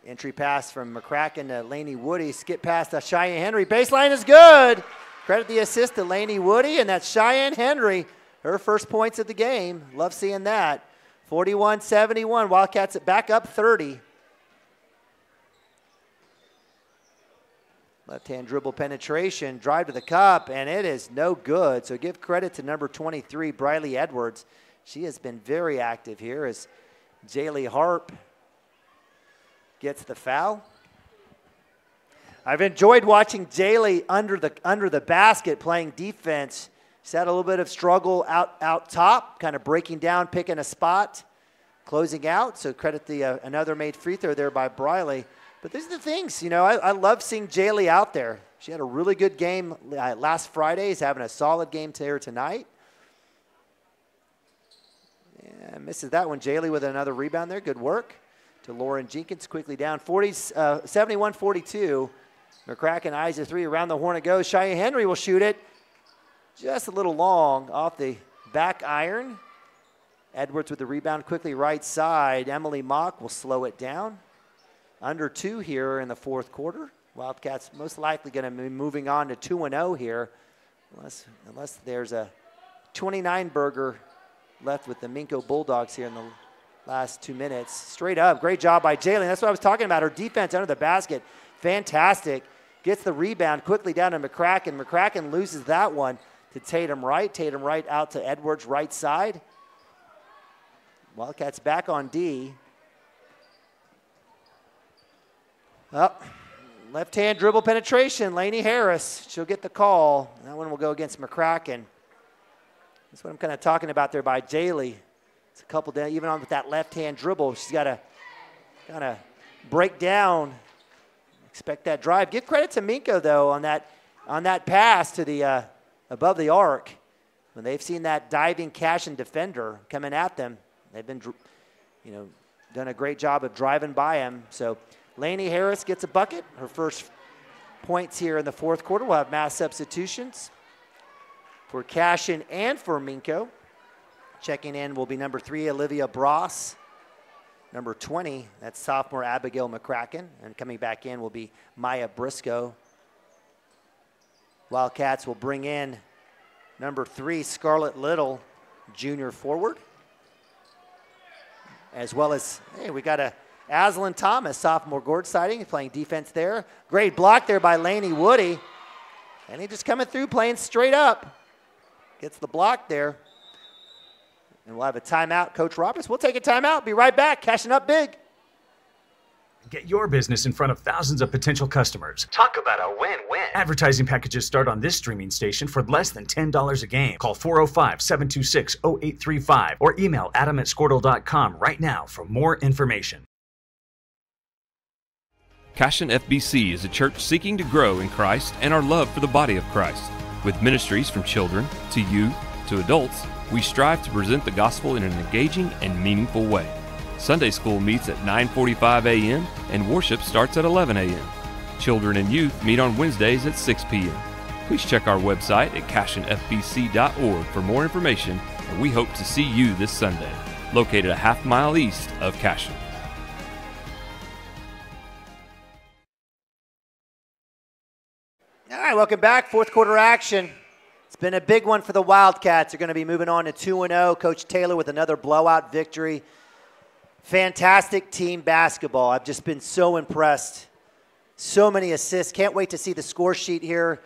Entry pass from McCracken to Lainey Woody. Skip pass to Cheyenne Henry. Baseline is good. Credit the assist to Lainey Woody, and that's Cheyenne Henry, her first points of the game. Love seeing that. 41-71, Wildcats back up 30. Left-hand dribble penetration, drive to the cup, and it is no good. So give credit to number 23, Briley Edwards. She has been very active here as Jaylee Harp gets the foul. I've enjoyed watching Jaylee under the basket playing defense. She's had a little bit of struggle out top, kind of breaking down, picking a spot, closing out. So credit the another made free throw there by Briley. But these are the things, you know, I love seeing Jaylee out there. She had a really good game last Friday. She's having a solid game here tonight. Yeah, misses that one. Jaylee with another rebound there. Good work to Lauren Jenkins. Quickly down. 71-42. McCracken eyes a 3. Around the horn it goes. Cheyenne Henry will shoot it. Just a little long off the back iron. Edwards with the rebound quickly right side. Emily Mock will slow it down. Under 2 here in the fourth quarter. Wildcats most likely going to be moving on to 2-0 here. Unless there's a 29-burger left with the Minco Bulldogs here in the last 2 minutes. Straight up, great job by Jalen. That's what I was talking about. Her defense under the basket, fantastic. Gets the rebound quickly down to McCracken. McCracken loses that one to Tatum Wright. Tatum Wright out to Edwards right side. Wildcats back on D. Up. Left-hand dribble penetration, Lainey Harris. She'll get the call. That one will go against McCracken. That's what I'm kind of talking about there by Jaylee. It's a couple down, even on with that left-hand dribble. She's got to kind of break down. Expect that drive. Give credit to Minco, though, on that pass to the above the arc. When they've seen that diving Cashion defender coming at them, they've been, done a great job of driving by him. So Lainey Harris gets a bucket. Her first points here in the fourth quarter. We'll have mass substitutions for Cashion and for Minco. Checking in will be number 3, Olivia Bross. Number 20, that's sophomore Abigail McCracken. And coming back in will be Maya Briscoe. Wildcats will bring in number 3, Scarlett Little, junior forward. As well as, hey, we got a Aslan Thomas, sophomore guard sighting, playing defense there. Great block there by Lainey Woody. And he just coming through, playing straight up. Gets the block there. And we'll have a timeout. Coach Roberts, we'll take a timeout. Be right back. Cashing up big. Get your business in front of thousands of potential customers. Talk about a win-win. Advertising packages start on this streaming station for less than $10 a game. Call 405-726-0835 or email adam@squirtle.com right now for more information. Cashion FBC is a church seeking to grow in Christ and our love for the body of Christ. With ministries from children to youth to adults, we strive to present the gospel in an engaging and meaningful way. Sunday school meets at 9:45 a.m. and worship starts at 11 a.m. Children and youth meet on Wednesdays at 6 p.m. Please check our website at cashionfbc.org for more information, and we hope to see you this Sunday, located a half-mile east of Cashion. All right, welcome back. Fourth quarter action. It's been a big one for the Wildcats. They're going to be moving on to 2-0. Coach Taylor with another blowout victory. Fantastic team basketball. I've just been so impressed. So many assists. Can't wait to see the score sheet here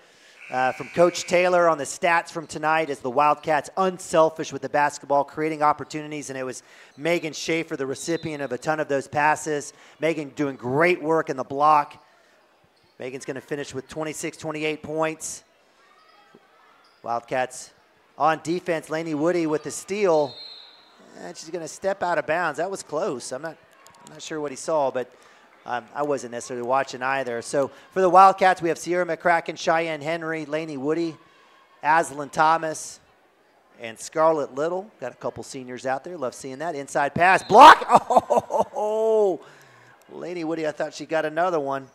from Coach Taylor on the stats from tonight as the Wildcats unselfish with the basketball, creating opportunities, and it was Megan Schaefer, the recipient of a ton of those passes. Megan doing great work in the block. Megan's going to finish with 26, 28 points. Wildcats on defense. Lainey Woody with the steal. And she's going to step out of bounds. That was close. I'm not sure what he saw, but I wasn't necessarily watching either. So for the Wildcats, we have Sierra McCracken, Cheyenne Henry, Lainey Woody, Aslan Thomas, and Scarlett Little. Got a couple seniors out there. Love seeing that. Inside pass. Block. Oh, Lainey Woody, I thought she got another one.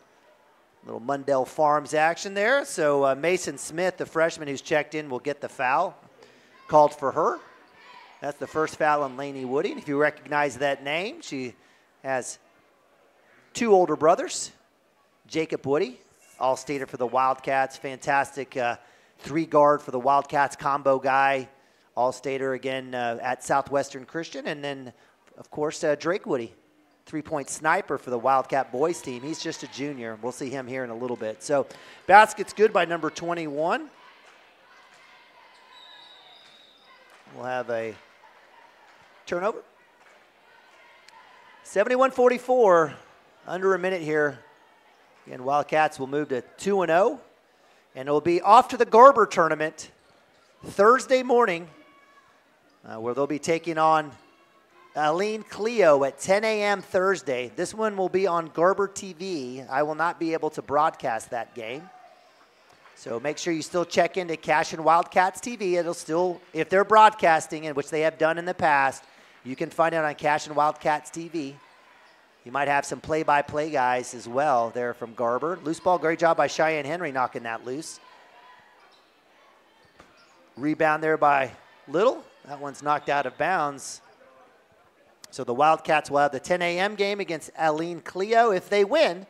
Little Mundell Farms action there. So Mason Smith, the freshman who's checked in, will get the foul called for her. That's the first foul on Lainey Woody. And if you recognize that name, she has 2 older brothers. Jacob Woody, all-stater for the Wildcats. Fantastic 3-guard for the Wildcats, combo guy. All-stater again at Southwestern Christian. And then, of course, Drake Woody. 3-point sniper for the Wildcat boys team. He's just a junior. We'll see him here in a little bit. So basket's good by number 21. We'll have a turnover. 71-44, under a minute here. Again, Wildcats will move to 2-0. And it will be off to the Garber tournament Thursday morning where they'll be taking on Aline Cleo at 10 a.m. Thursday. This one will be on Garber TV. I will not be able to broadcast that game. So make sure you still check into Cashion Wildcats TV. It'll still, if they're broadcasting, and which they have done in the past, you can find it on Cashion Wildcats TV. You might have some play-by-play guys as well there from Garber. Loose ball, great job by Cheyenne Henry knocking that loose. Rebound there by Little. That one's knocked out of bounds. So the Wildcats will have the 10 a.m. game against Aline Cleo. If they win,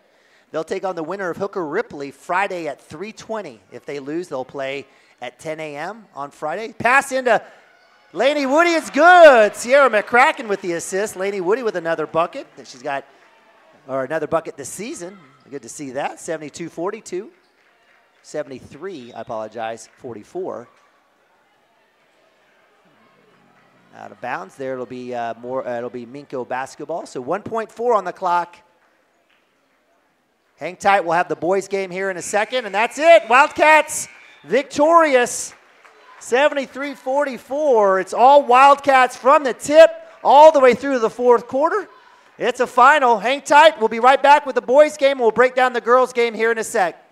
they'll take on the winner of Hooker Ripley Friday at 3:20. If they lose, they'll play at 10 a.m. on Friday. Pass into Lainey Woody. It's good. Sierra McCracken with the assist. Lainey Woody with another bucket that she's got, or another bucket this season. Good to see that. 72-42. 73, I apologize, 44. Out of bounds there. It'll be it'll be Minco basketball. So 1.4 on the clock. Hang tight. We'll have the boys game here in a second, and that's it. Wildcats victorious, 73-44. It's all Wildcats from the tip all the way through to the fourth quarter. It's a final. Hang tight. We'll be right back with the boys game. We'll break down the girls game here in a sec.